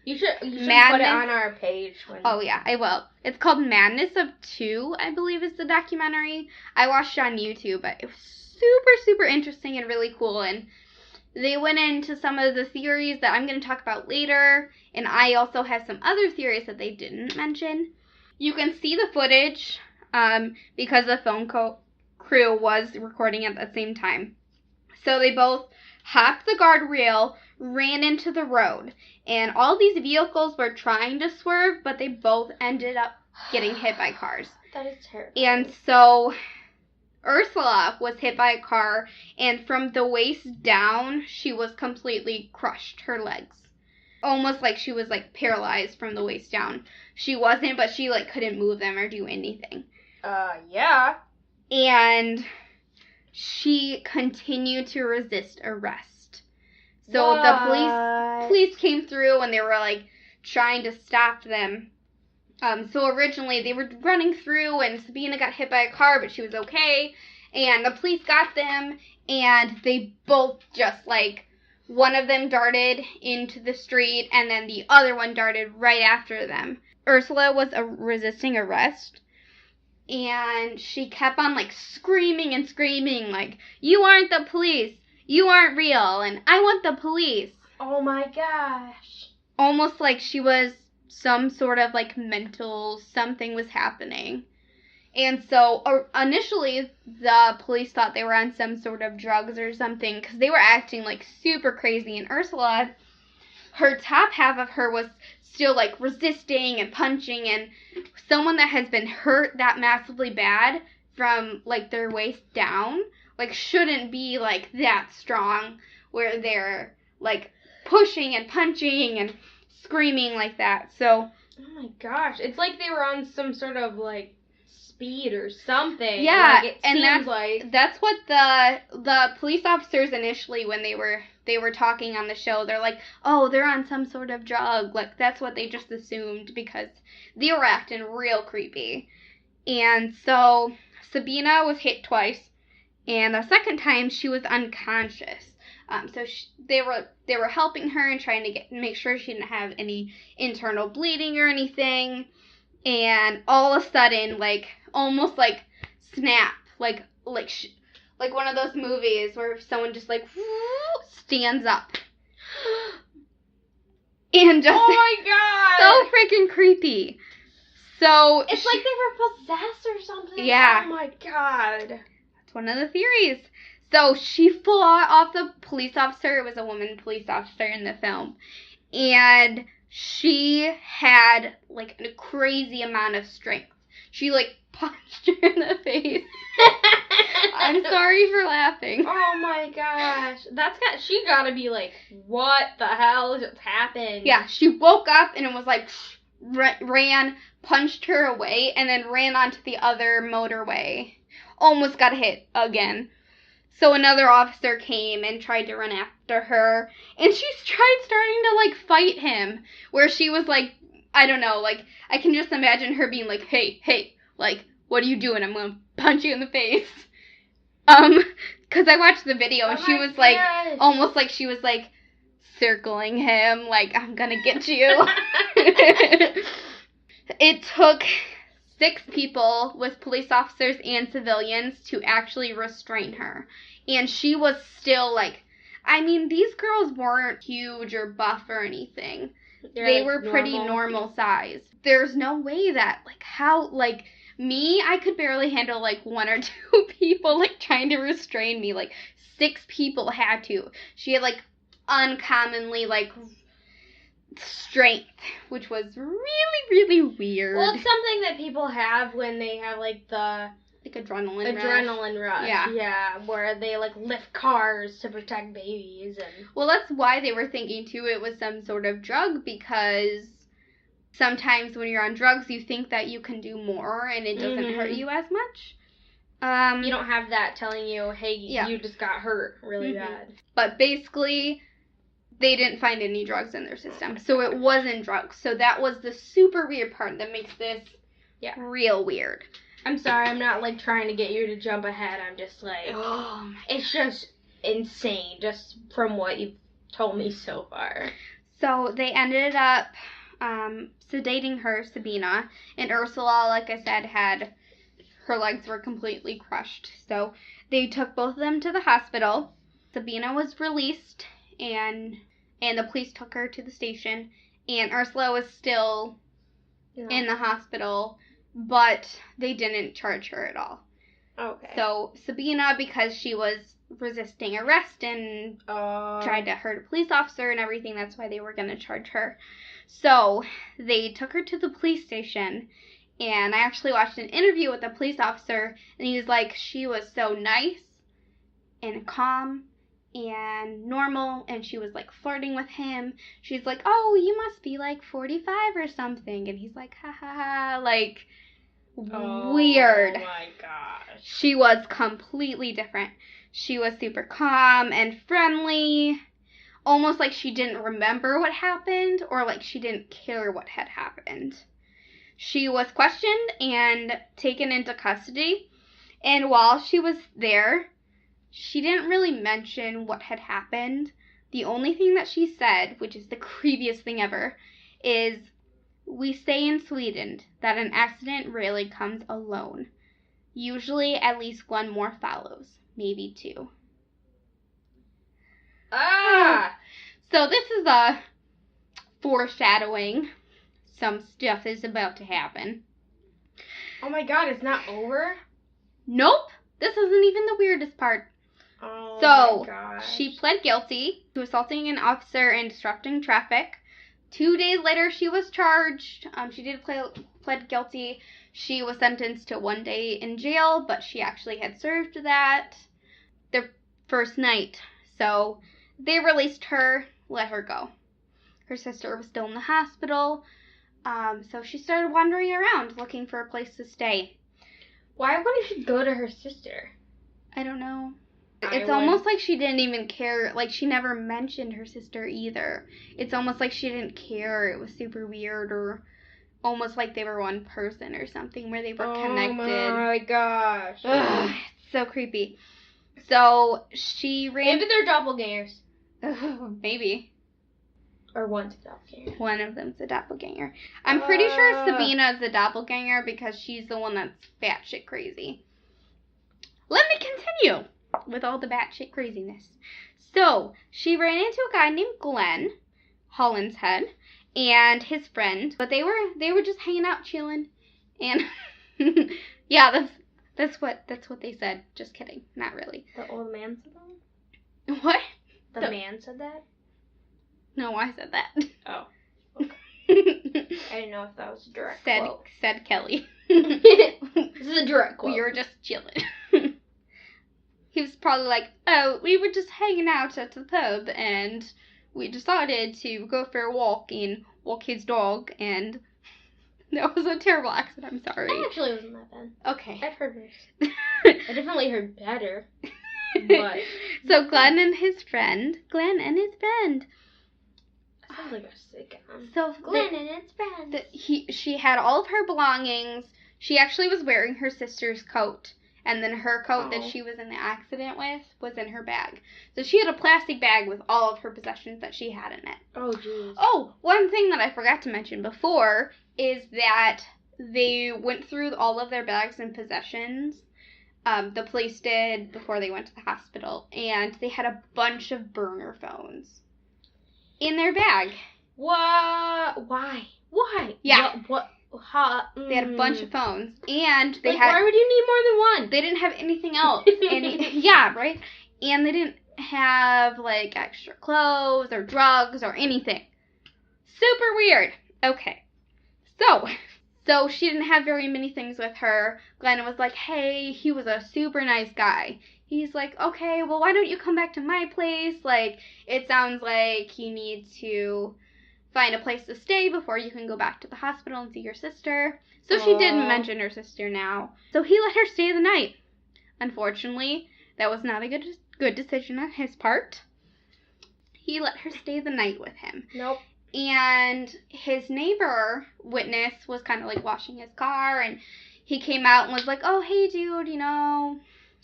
You should put
Madness.
it on our page.
Oh, yeah, I will. It's called Madness of Two, I believe is the documentary. I watched it on YouTube, but it was super, super interesting and really cool. And they went into some of the theories that I'm going to talk about later. And I also have some other theories that they didn't mention. You can see the footage because the film crew was recording at the same time. So they both hopped the guardrail, ran into the road. And all these vehicles were trying to swerve, but they both ended up getting hit by cars.
That is terrible.
And so Ursula was hit by a car, and from the waist down, she was completely crushed, her legs. Almost like she was, like, paralyzed from the waist down. She wasn't, but she, like, couldn't move them or do anything.
Yeah.
And she continued to resist arrest. So
What?
the police came through, and they were, like, trying to stop them. So originally, they were running through, and Sabina got hit by a car, but she was okay. And the police got them, and they both just, like... One of them darted into the street, and then the other one darted right after them. Ursula was resisting arrest, and she kept on, like, screaming and screaming, like, you aren't the police, you aren't real, and I want the police.
Oh my gosh.
Almost like she was some sort of, like, mental, something was happening. And so, initially, the police thought they were on some sort of drugs or something, because they were acting, like, super crazy. And Ursula, her top half of her was still, like, resisting and punching, and someone that has been hurt that massively bad from, like, their waist down, like, shouldn't be, like, that strong, where they're, like, pushing and punching and screaming like that. So...
Oh my gosh. It's like they were on some sort of, like... speed or something.
Yeah,
like,
and that's what the police officers initially, when they were talking on the show, they're like, oh, they're on some sort of drug. Like, that's what they just assumed, because they were acting real creepy. And so Sabina was hit twice, and the second time she was unconscious. So they were helping her and trying to make sure she didn't have any internal bleeding or anything. And all of a sudden, like, almost like snap, like one of those movies where someone just like stands up, and just
oh my god,
so freaking creepy. So
it's like they were possessed or something.
Yeah.
Oh my god.
That's one of the theories. So she fought off the police officer. It was a woman police officer in the film, and she had, like, a crazy amount of strength. She, like, punched her in the face. I'm sorry for laughing.
Oh my gosh. She gotta be like, what the hell just happened?
Yeah, she woke up and it was like, ran, punched her away, and then ran onto the other motorway. Almost got hit again. So another officer came and tried to run after her, and she tried starting to, like, fight him, where she was like, I don't know, like, I can just imagine her being like, hey, like, what are you doing? I'm gonna punch you in the face. Because I watched the video, and she was, like, almost like she was, like, circling him, like, I'm gonna get you. It took 6 people with police officers and civilians to actually restrain her. And she was still, like, I mean, these girls weren't huge or buff or anything. They were pretty normal size. There's no way that, like, how, like, me, I could barely handle, like, 1 or 2 people, like, trying to restrain me. Like, 6 people had to. She had, like, uncommonly, like, strength, which was really, really weird.
Well, it's something that people have when they have, like, the
like adrenaline rush.
Adrenaline rush.
Yeah.
Yeah, where they like lift cars to protect babies and.
Well, that's why they were thinking too it was some sort of drug, because sometimes when you're on drugs you think that you can do more and it doesn't hurt you as much.
You don't have that telling you, hey,
Yeah.
you just got hurt really bad.
But basically, they didn't find any drugs in their system, so it wasn't drugs. So that was the super weird part that makes this real weird.
I'm sorry, I'm not like trying to get you to jump ahead. I'm just like, it's just insane, just from what you've told me so far.
So they ended up sedating her, Sabina, and Ursula, like I said, her legs were completely crushed. So they took both of them to the hospital. Sabina was released, and the police took her to the station, and Ursula was still in the hospital, but they didn't charge her at all.
Okay.
So Sabina, because she was resisting arrest and tried to hurt a police officer and everything, that's why they were going to charge her. So they took her to the police station, and I actually watched an interview with the police officer, and he was like, she was so nice and calm and normal, and she was like flirting with him. She's like, oh, you must be like 45 or something, and he's like, ha ha ha, like, weird.
Oh my gosh.
She was completely different. She was super calm and friendly, almost like she didn't remember what happened, or like she didn't care what had happened. She was questioned and taken into custody, and while she was there, she didn't really mention what had happened. The only thing that she said, which is the creepiest thing ever, is, we say in Sweden that an accident rarely comes alone. Usually at least one more follows, maybe two. So this is a foreshadowing. Some stuff is about to happen.
Oh my god, it's not over?
Nope. This isn't even the weirdest part.
Oh
so,
my gosh.
She pled guilty to assaulting an officer and disrupting traffic. 2 days later, she was charged. She did pled guilty. She was sentenced to 1 day in jail, but she actually had served that the first night. So, they released her, let her go. Her sister was still in the hospital. So she started wandering around looking for a place to stay.
Why wouldn't she go to her sister?
I don't know. It's almost like she didn't even care. Like, she never mentioned her sister either. It's almost like she didn't care. It was super weird, or almost like they were one person or something, where they were connected.
Oh my gosh.
Ugh, it's so creepy. So she ran.
Maybe they're doppelgangers.
Maybe.
Or one's a doppelganger.
One of them's a doppelganger. I'm pretty sure Sabina's the doppelganger because she's the one that's batshit crazy. Let me continue with all the batshit craziness. So, she ran into a guy named Glenn Hollinshead and his friend, but they were just hanging out, chilling, and yeah, that's what they said. Just kidding, not really.
The old man said that?
What?
The man said that?
No, I said that.
Oh. Okay. I didn't know if that was a direct quote.
Said Kelly.
This is a direct quote.
We were just chilling. He was probably like, oh, we were just hanging out at the pub, and we decided to go for a walk and walk his dog, and that was a terrible accent, I'm sorry.
That actually wasn't that bad.
Okay.
I've heard worse. I definitely heard better. But
so Glenn and his friend.
Sounds like a sitcom.
So
Glenn and his friend.
She had all of her belongings. She actually was wearing her sister's coat. And then her coat that she was in the accident with was in her bag. So she had a plastic bag with all of her possessions that she had in it.
Oh, jeez.
Oh, one thing that I forgot to mention before is that they went through all of their bags and possessions. The police did before they went to the hospital. And they had a bunch of burner phones in their bag.
What? Why?
Yeah.
What?
They had a bunch of phones, and they
why would you need more than one?
They didn't have anything else. Yeah, right? And they didn't have, like, extra clothes or drugs or anything. Super weird. Okay. So, So she didn't have very many things with her. Glenn was like, hey, he was a super nice guy. He's like, okay, well, why don't you come back to my place? Like, it sounds like you need to find a place to stay before you can go back to the hospital and see your sister. So she didn't mention her sister now. So he let her stay the night. Unfortunately, that was not a good decision on his part. He let her stay the night with him.
Nope.
And his neighbor witness was kind of like washing his car, and he came out and was like, oh, hey, dude, you know,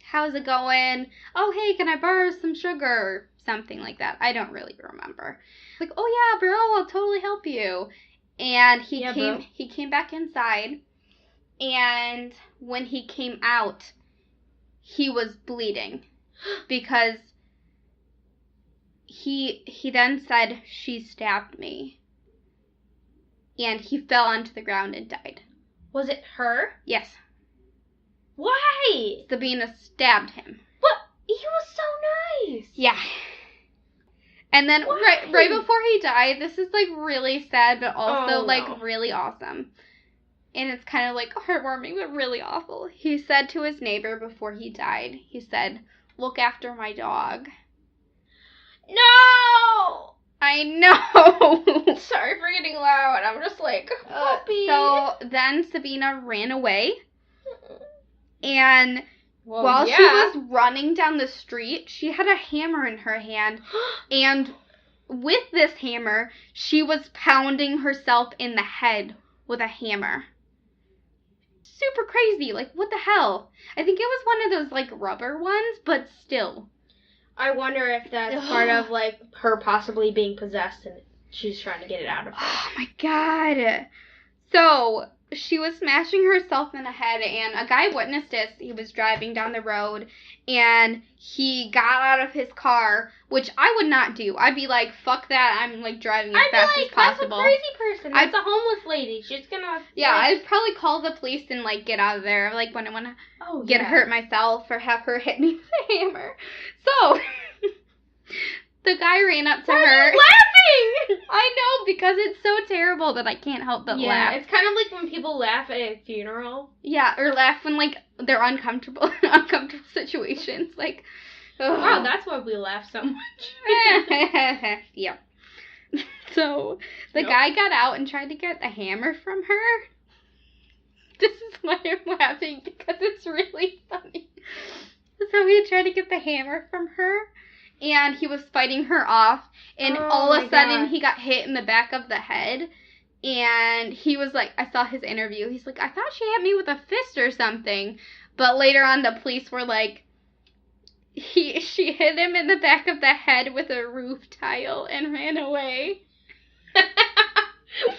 how's it going? Oh, hey, can I borrow some sugar? Something like that. I don't really remember. Like, oh, yeah, bro, I'll totally help you. And he came back inside, and when he came out, he was bleeding because he then said, she stabbed me. And he fell onto the ground and died.
Was it her?
Yes.
Why?
Sabina stabbed him.
What? He was so nice.
Yeah. And then right before he died, this is like really sad, but also like really awesome. And it's kind of like heartwarming, but really awful. He said to his neighbor before he died, he said, look after my dog.
No!
I know!
Sorry for getting loud. I'm just like, puppy.
So then Sabina ran away. And while she was running down the street, she had a hammer in her hand. And with this hammer, she was pounding herself in the head with a hammer. Super crazy. Like, what the hell? I think it was one of those, like, rubber ones, but still.
I wonder if that's part of, like, her possibly being possessed and she's trying to get it out of her.
Oh, my God. So, she was smashing herself in the head, and a guy witnessed this. He was driving down the road, and he got out of his car, which I would not do. I'd be like, fuck that. I'm, like, driving as fast as possible.
That's a crazy person. That's a homeless lady. She's gonna...
Yeah, I'd probably call the police and, like, get out of there. Like, when I want to get hurt myself or have her hit me with a hammer. So, the guy ran up to her.
Why are you laughing?
I know, because it's so terrible that I can't help but laugh.
Yeah, it's kind of like when people laugh at a funeral.
Yeah, or laugh when, like, they're uncomfortable situations. Like, ugh.
Wow, that's why we laugh so much.
Yeah. So, the guy got out and tried to get the hammer from her. This is why I'm laughing, because it's really funny. So he tried to get the hammer from her, and he was fighting her off, and all of a sudden he got hit in the back of the head, and he was like, I saw his interview, he's like, I thought she hit me with a fist or something, but later on the police were like, she hit him in the back of the head with a roof tile and ran away.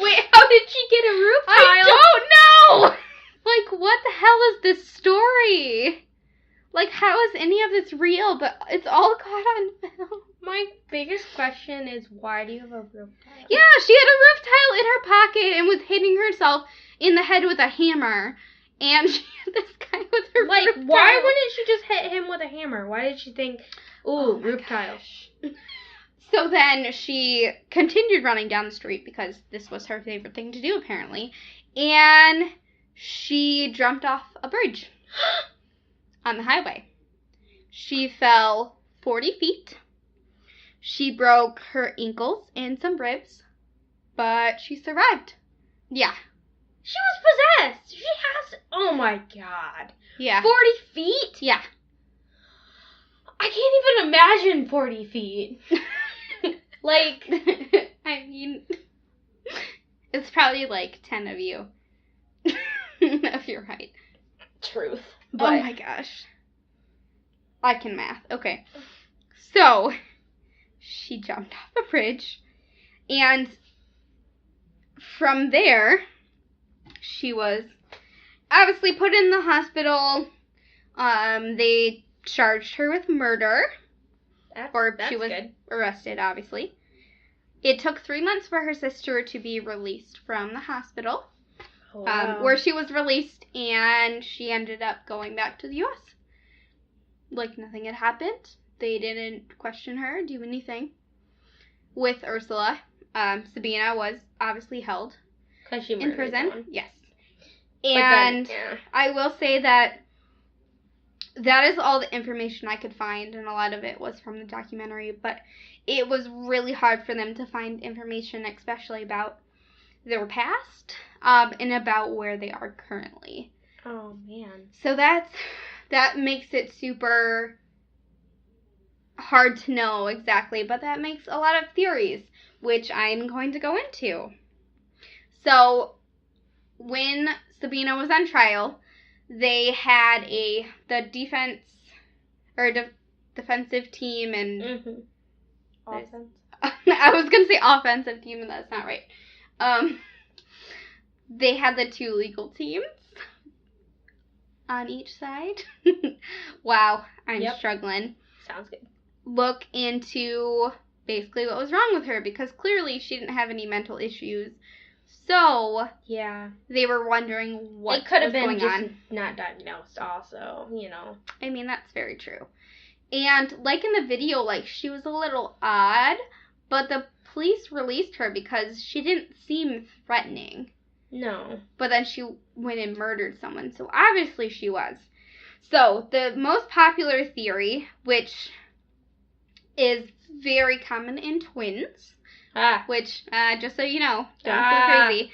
Wait, how did she get a roof tile?
I don't know! Like, what the hell is this story? Like, how is any of this real? But it's all caught on film.
My biggest question is, why do you have a roof tile?
Yeah, she had a roof tile in her pocket and was hitting herself in the head with a hammer. And she had this guy with her roof tile.
Why wouldn't she just hit him with a hammer? Why did she think, roof tile?
So then she continued running down the street because this was her favorite thing to do, apparently. And she jumped off a bridge on the highway. She fell 40 feet. She broke her ankles and some ribs, but she survived. Yeah.
She was possessed. She has... Oh, my God.
Yeah.
40 feet?
Yeah.
I can't even imagine 40 feet. Like...
I mean... It's probably like 10 of you. If you're right.
Truth.
But, oh my gosh. I can math. Okay. So, she jumped off a bridge, and from there, she was obviously put in the hospital. They charged her with murder. She was arrested, obviously. It took 3 months for her sister to be released from the hospital. Wow. Where she was released, and she ended up going back to the U.S. Like nothing had happened. They didn't question her, do anything. With Ursula, Sabina was obviously held in prison. Someone. Yes. And
yeah.
I will say that is all the information I could find, and a lot of it was from the documentary, but it was really hard for them to find information, especially about their past, and about where they are currently.
Oh, man.
So that makes it super hard to know exactly, but that makes a lot of theories, which I'm going to go into. So, when Sabina was on trial, they had the defensive team and
Offense.
I was gonna say offensive team, and that's not right. They had the two legal teams on each side. Wow, I'm struggling.
Sounds good.
Look into basically what was wrong with her, because clearly she didn't have any mental issues. So
yeah,
they were wondering what
it could have been
going
just
on.
Not diagnosed. Also,
I mean, that's very true. And like in the video, like, she was a little odd, but the police released her because she didn't seem threatening.
No.
But then she went and murdered someone, so obviously she was. So the most popular theory, which is very common in twins, which, just so you know, don't go crazy,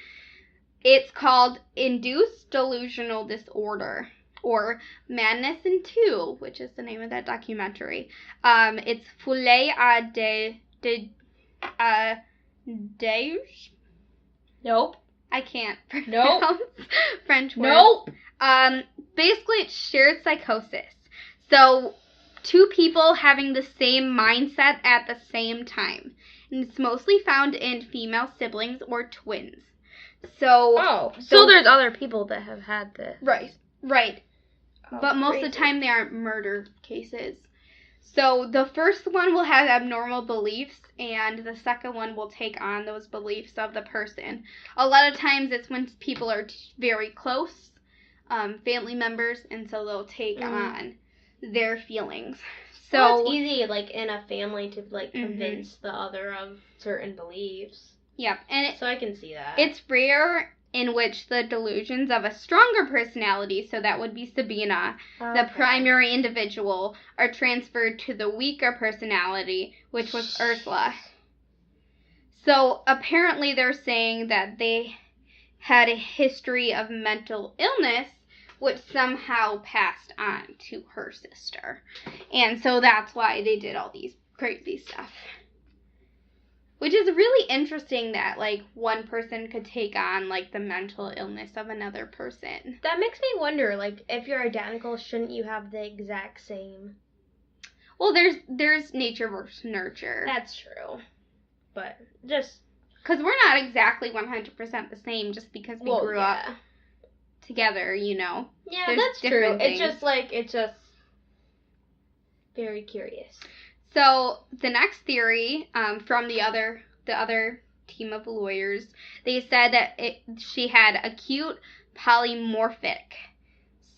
it's called induced delusional disorder, or Madness in Two, which is the name of that documentary. It's folie à deux.
Nope.
I can't pronounce French words.
Nope.
Basically, it's shared psychosis. So, two people having the same mindset at the same time. And it's mostly found in female siblings or twins. So
there's other people that have had this.
Right.
Oh,
but most of the time they aren't murder cases. So the first one will have abnormal beliefs, and the second one will take on those beliefs of the person. A lot of times it's when people are very close, family members, and so they'll take on their feelings. So
well, it's easy, like, in a family to, like, convince the other of certain beliefs.
Yep, and
so I can see that.
It's rare in which the delusions of a stronger personality, so that would be Sabina, the primary individual, are transferred to the weaker personality, which was Ursula. So apparently they're saying that they had a history of mental illness, which somehow passed on to her sister. And so that's why they did all these crazy stuff. Which is really interesting that, like, one person could take on, like, the mental illness of another person.
That makes me wonder, like, if you're identical, shouldn't you have the exact same?
Well, there's nature versus nurture.
That's true. But just...
because we're not exactly 100% the same just because we grew up together,
Yeah,
There's
that's true. Things. It's just very curious.
So the next theory from the other team of lawyers, they said that she had acute polymorphic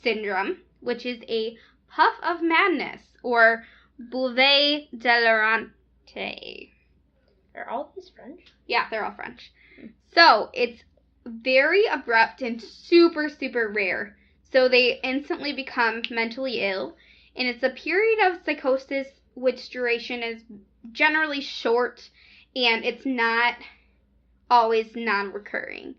syndrome, which is a puff of madness, or bouvet delirante.
Are all these French?
Yeah, they're all French. So it's very abrupt and super, super rare. So they instantly become mentally ill, and it's a period of psychosis which duration is generally short, and it's not always non-recurring.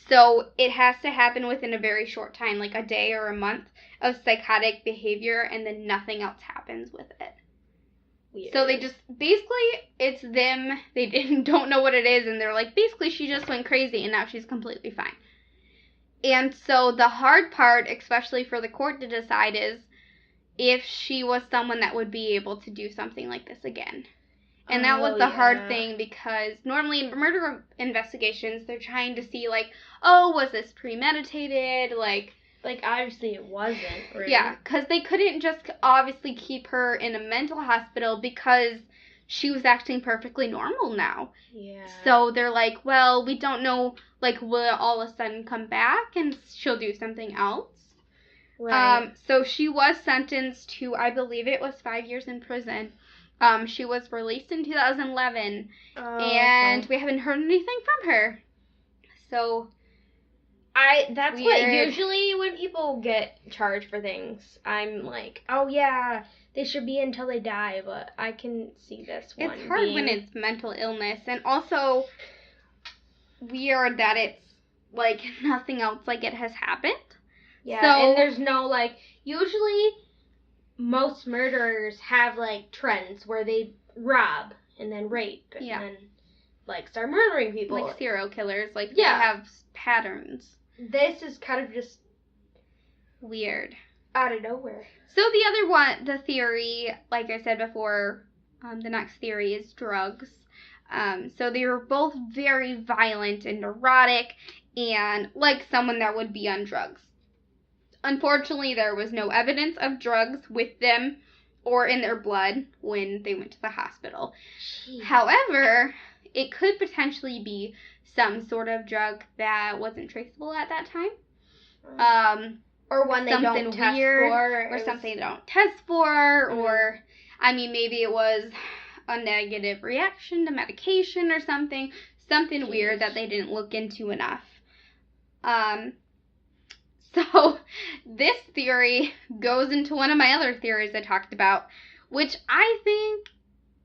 So it has to happen within a very short time, like a day or a month of psychotic behavior, and then nothing else happens with it. Weird. So they just, basically, it's them, they don't know what it is, and they're like, basically she just went crazy, and now she's completely fine. And so the hard part, especially for the court to decide, is if she was someone that would be able to do something like this again. And that was the hard thing, because normally in murder investigations, they're trying to see, like, oh, was this premeditated? Like,
obviously it wasn't, right?
Yeah, because they couldn't just obviously keep her in a mental hospital because she was acting perfectly normal now.
Yeah.
So they're like, well, we don't know, like, will it all of a sudden come back and she'll do something else?
Right.
So she was sentenced to, I believe it was 5 years in prison. She was released in 2011, and we haven't heard anything from her. So
That's
Weird.
what usually when people get charged for things, I'm like, oh yeah, they should be until they die, but I can see this one.
It's hard when it's mental illness, and also weird that it's like nothing else like it has happened.
Yeah,
So,
and there's no like, usually most murderers have like trends where they rob and then rape and then like start murdering people.
Like serial killers, like
Yeah.
they have patterns.
This is kind of just
Weird.
out of nowhere.
So the other one, the theory, like I said before, the next theory is drugs. So they were both very violent and neurotic and like someone that would be on drugs. Unfortunately, there was no evidence of drugs with them or in their blood when they went to the hospital.
Jeez.
However, it could potentially be some sort of drug that wasn't traceable at that time.
Or one they
something
don't test
weird,
for.
or something they don't test for, or, I mean, maybe it was a negative reaction to medication or something weird that they didn't look into enough. So this theory goes into one of my other theories I talked about, which I think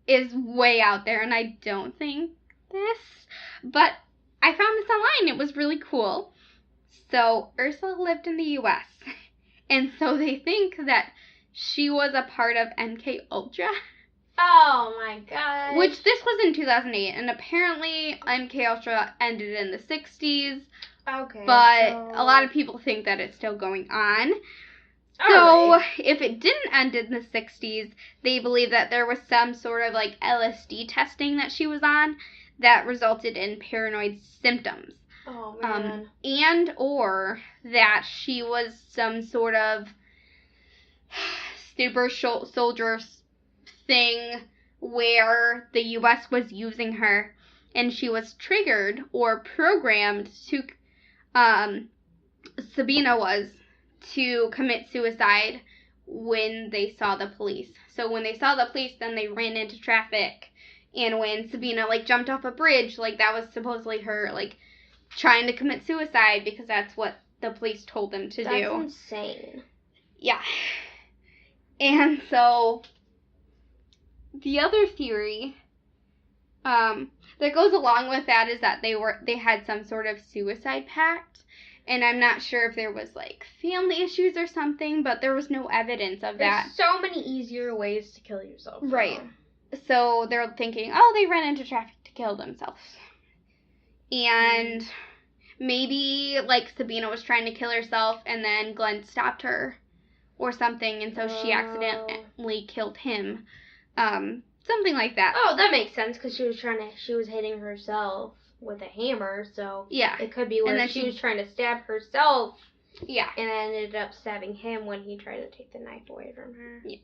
is way out there, and I don't think this, but I found this online. It was really cool. So Ursula lived in the U.S., and so they think that she was a part of MK Ultra.
Oh my god.
Which this was in 2008, and apparently MK Ultra ended in the 60s.
Okay.
But
so
a lot of people think that it's still going on.
Alright.
So if it didn't end in the 60s, they believe that there was some sort of like LSD testing that she was on that resulted in paranoid symptoms.
Oh man.
And or that she was some sort of super soldier thing where the U.S. was using her and she was triggered or programmed to, Sabina was, to commit suicide when they saw the police. So when they saw the police, then they ran into traffic. And when Sabina, like, jumped off a bridge, like, that was supposedly her, like, trying to commit suicide because that's what the police told them to do.
That's insane.
Yeah. And so the other theory that goes along with that is that they had some sort of suicide pact, and I'm not sure if there was like family issues or something, but there was no evidence of that.
There's so many easier ways to kill yourself.
Right. So they're thinking, oh, they ran into traffic to kill themselves. And maybe like Sabina was trying to kill herself and then Glenn stopped her or something, and so she accidentally killed him. Something like that.
Oh, that makes sense because she was hitting herself with a hammer, so
yeah,
it could be where she was trying to stab herself.
Yeah,
and then ended up stabbing him when he tried to take the knife away from her.
Yeah.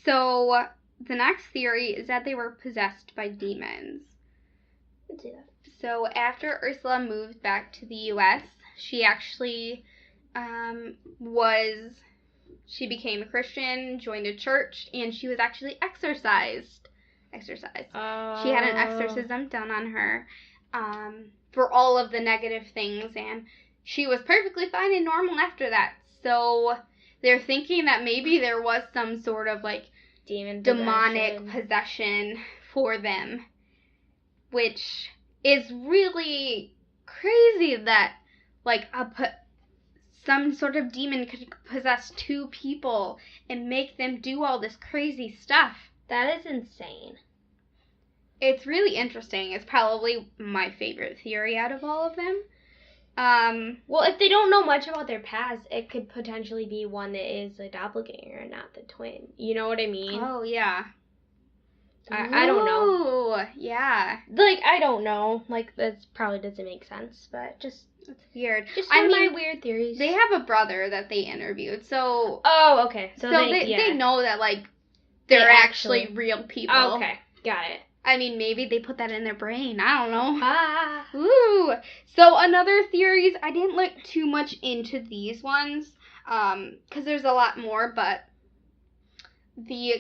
So the next theory is that they were possessed by demons.
Let's see that.
So after Ursula moved back to the U.S., she actually she became a Christian, joined a church, and she was actually exorcised. She had an exorcism done on her for all of the negative things, and she was perfectly fine and normal after that. So they're thinking that maybe there was some sort of like demonic possession for them, which is really crazy that like some sort of demon could possess two people and make them do all this crazy stuff.
That is insane.
It's really interesting. It's probably my favorite theory out of all of them.
Well, if they don't know much about their past, it could potentially be one that is a doppelganger and not the twin. You know what I mean?
Oh, yeah.
I don't know.
Oh, yeah.
Like, I don't know. Like, that probably doesn't make sense, but just...
It's weird.
Just my weird theories.
They have a brother that they interviewed, so...
Oh, okay.
So they know that, like, they're actually real people.
Oh, okay. Got it.
I mean, maybe they put that in their brain. I don't know.
Ah.
Ooh. So another theories, I didn't look too much into these ones, because there's a lot more, but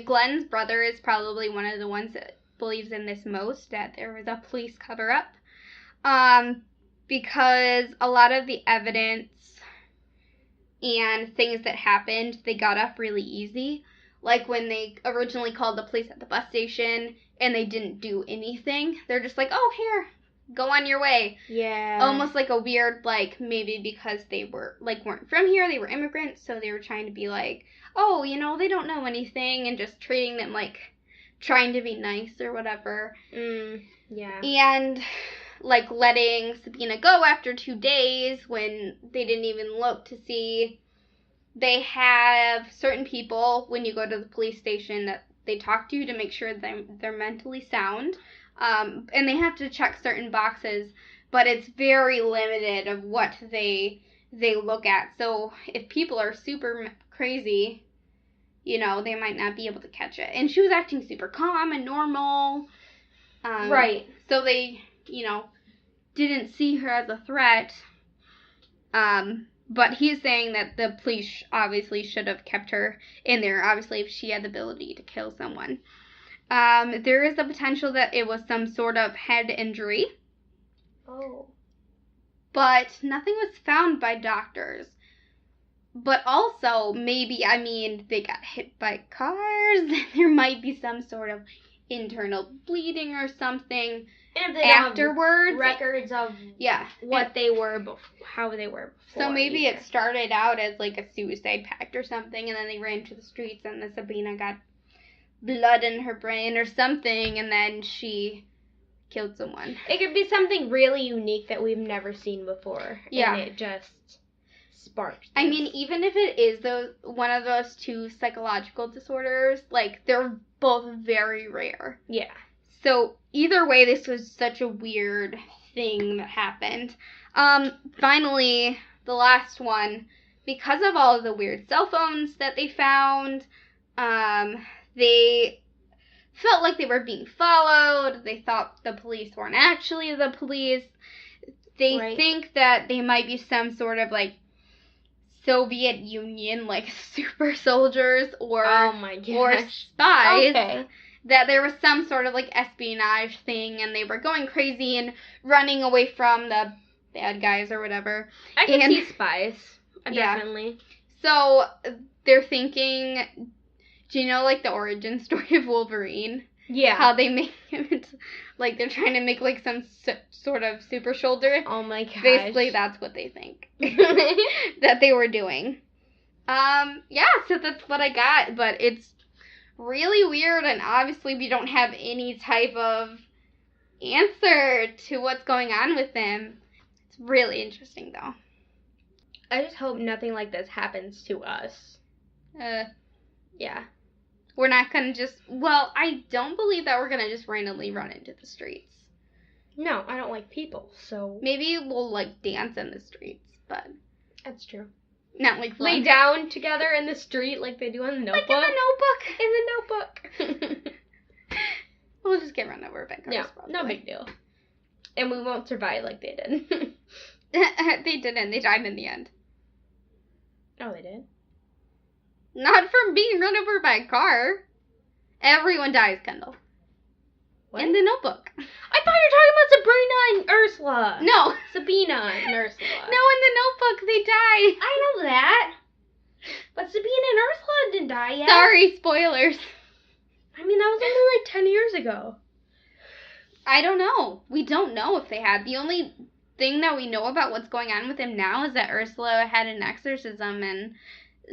Glenn's brother is probably one of the ones that believes in this most, that there was a police cover-up. because a lot of the evidence and things that happened, they got up really easy. Like when they originally called the police at the bus station and they didn't do anything. They're just like, oh, here, go on your way.
Yeah.
Almost like a weird, like, maybe because they were, like, weren't from here, they were immigrants, so they were trying to be like, oh, you know, they don't know anything, and just treating them like trying to be nice or whatever.
Yeah.
And, like, letting Sabina go after 2 days when they didn't even look to see. They have certain people, when you go to the police station, that they talk to you to make sure they're mentally sound. And they have to check certain boxes, but it's very limited of what they look at. So if people are super crazy, you know, they might not be able to catch it. And she was acting super calm and normal.
Right.
So they, you know, didn't see her as a threat. But he's saying that the police obviously should have kept her in there, obviously, if she had the ability to kill someone. There is the potential that it was some sort of head injury.
Oh.
But nothing was found by doctors. But also, maybe, I mean, they got hit by cars. There might be some sort of internal bleeding or something.
And if they
afterwards,
don't have records of what they were, how they were before.
So maybe it started out as like a suicide pact or something, and then they ran to the streets, and then Sabina got blood in her brain or something, and then she killed someone.
It could be something really unique that we've never seen before.
Yeah.
And it just sparked this.
I mean, even if it is one of those two psychological disorders, like, they're both very rare.
Yeah.
So either way, this was such a weird thing that happened. Finally, the last one, because of all of the weird cell phones that they found, they felt like they were being followed. They thought the police weren't actually the police. They think that they might be some sort of, like, Soviet Union, like, super soldiers or spies.
Okay.
That there was some sort of, like, espionage thing, and they were going crazy and running away from the bad guys or whatever.
I can see spies. Definitely.
So, they're thinking, do you know, like, the origin story of Wolverine?
Yeah.
How they make him into, like, they're trying to make, like, some sort of super soldier.
Oh my gosh.
Basically, that's what they think that they were doing. Yeah, so that's what I got, but it's really weird, and obviously we don't have any type of answer to what's going on with them. It's really interesting, though.
I just hope nothing like this happens to us. Yeah.
We're not gonna just, well, I don't believe that we're gonna just randomly run into the streets.
No, I don't like people, so.
Maybe we'll, like, dance in the streets, but.
That's true.
Not like
lay down together in the street like they do in the Notebook.
Like in
the Notebook.
We'll just get run over by cars.
Yeah, no big deal. And we won't survive like they did.
They didn't. They died in the end.
Oh, they did?
Not from being run over by a car. Everyone dies, Kendall.
What?
In the Notebook.
I thought you were talking about Sabrina and Ursula.
No.
Sabina and Ursula.
No, in the Notebook, they die.
I know that. But Sabina and Ursula didn't die yet.
Sorry, spoilers.
I mean, that was only like 10 years ago.
I don't know. We don't know if they had. The only thing that we know about what's going on with him now is that Ursula had an exorcism, and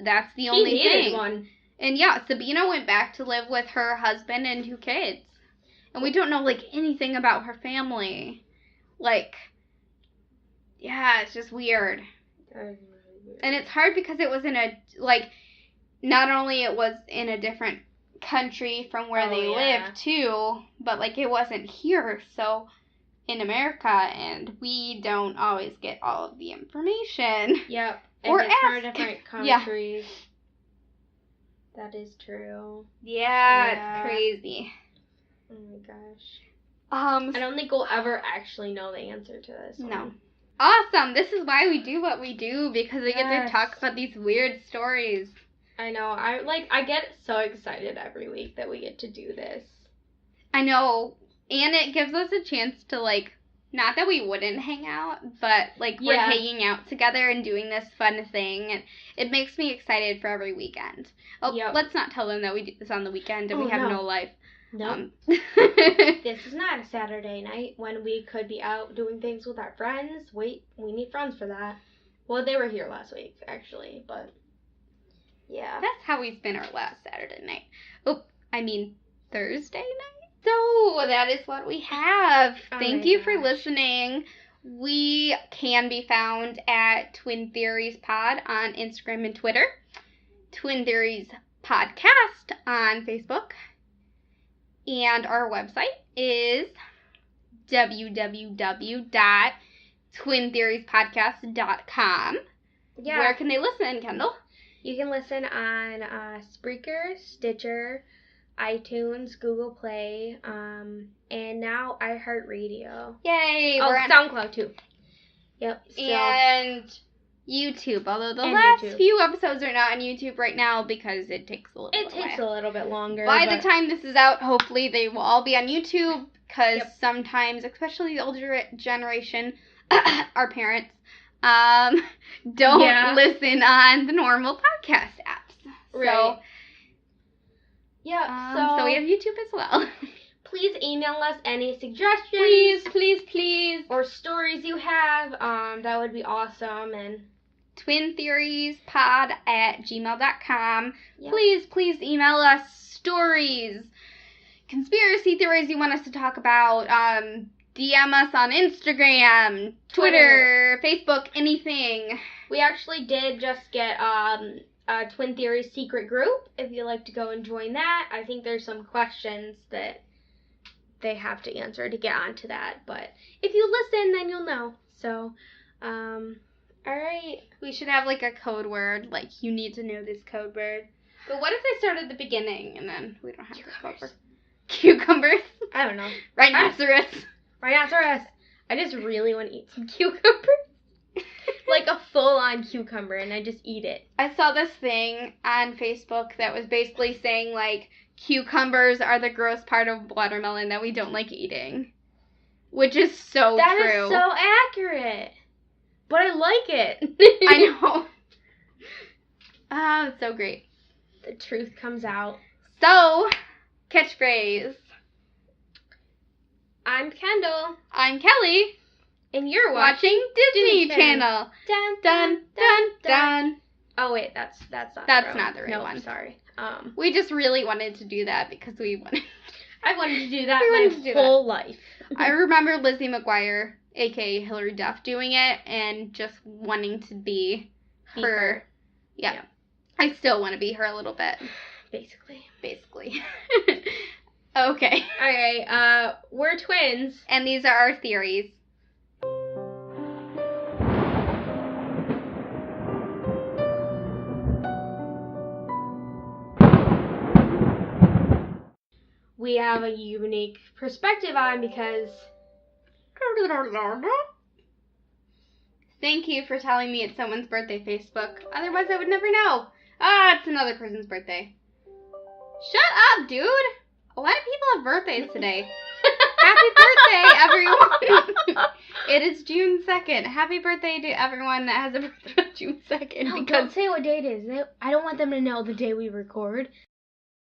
that's the only thing.
One.
And yeah, Sabina went back to live with her husband and 2 kids. And we don't know, like, anything about her family. Like, yeah, it's just weird.
That is really weird.
And it's hard because it was in a, like, not only it was in a different country from where they lived, too, but, like, it wasn't here, so, in America, and we don't always get all of the information.
Yep.
Or
it's from
ask.
different countries. Yeah. That is true.
Yeah, it's crazy.
Oh my gosh.
I
don't think we'll ever actually know the answer to this.
No. Awesome. This is why we do what we do, because we get to talk about these weird stories.
I know. I get so excited every week that we get to do this.
I know. And it gives us a chance to, like, not that we wouldn't hang out, but like we're
Yeah.
hanging out together and doing this fun thing, and it makes me excited for every weekend. Oh,
Yep.
let's not tell them that we do this on the weekend and
Oh,
we have
no.
no life.
Nope.
This
This is not a Saturday night when we could be out doing things with our friends. Wait, we need friends for that. Well, they were here last week, actually, but yeah.
That's how we spent our last Saturday night. Thursday night? So that is what we have.
Oh
Thank
my
you for
gosh.
listening. We can be found at Twin Theories Pod on Instagram and Twitter. Twin Theories Podcast on Facebook. And our website is www.twintheoriespodcast.com.
Yeah.
Where can they listen, Kendall?
You can listen on Spreaker, Stitcher, iTunes, Google Play, and now iHeartRadio.
Yay!
Oh,
We're on
SoundCloud too. Yep. So,
and YouTube. Although the
And
last
YouTube.
few episodes are not on YouTube right now because it takes a little
it takes a little bit longer.
By
but
the time this is out, hopefully they will all be on YouTube because
Yep.
sometimes, especially the older generation, our parents, don't
Yeah.
listen on the normal podcast apps.
Right. Yep.
So we have YouTube as well.
Please email us any suggestions.
please.
Or stories you have. That would be awesome. And
twintheoriespod@gmail.com.
Yep.
Please email us stories, conspiracy theories you want us to talk about. DM us on Instagram, Twitter, Facebook, anything.
we actually did just get a Twin Theories secret group. If you'd like to go and join that, I think there's some questions that they have to answer to get onto that. But if you listen, then you'll know. So, all right.
We should have like a code word, like you need to know this code word. But what if they start at the beginning and then we don't have the code word? Cucumbers.
I don't know.
Rhinoceros.
Rhinoceros. I just really want to eat some cucumbers. Like a full-on cucumber, and I just eat it.
I saw this thing on Facebook that was basically saying, like, cucumbers are the gross part of watermelon that we don't like eating. Which is so
That
true.
is so accurate. But I like it.
I know. Oh, it's so great.
The truth comes out.
So, catchphrase.
I'm Kendall,
I'm Kelly.
and you're
Watching Disney
Disney
Channel.
Dun,
Dun, dun, dun.
Oh wait, that's not.
That's not the right
no,
one.
Sorry.
We just really wanted to do that because we wanted.
I wanted to do that
We wanted to
my
do
whole life.
I remember Lizzie McGuire, aka Hilary Duff, doing it and just wanting to be
Be
her.
her.
Yeah.
Yeah.
I still want to be her a little bit,
Basically.
basically. Okay.
All right. We're twins.
And these are our theories.
We have a unique perspective on because
Thank you for telling me it's someone's birthday, Facebook. Otherwise, I would never know. Ah, it's another person's birthday. Shut up, dude. A lot of people have birthdays today. Happy birthday, everyone. It is June 2nd. Happy birthday to everyone that has a birthday on June 2nd.
no, don't say what day it is. I don't want them to know the day we record.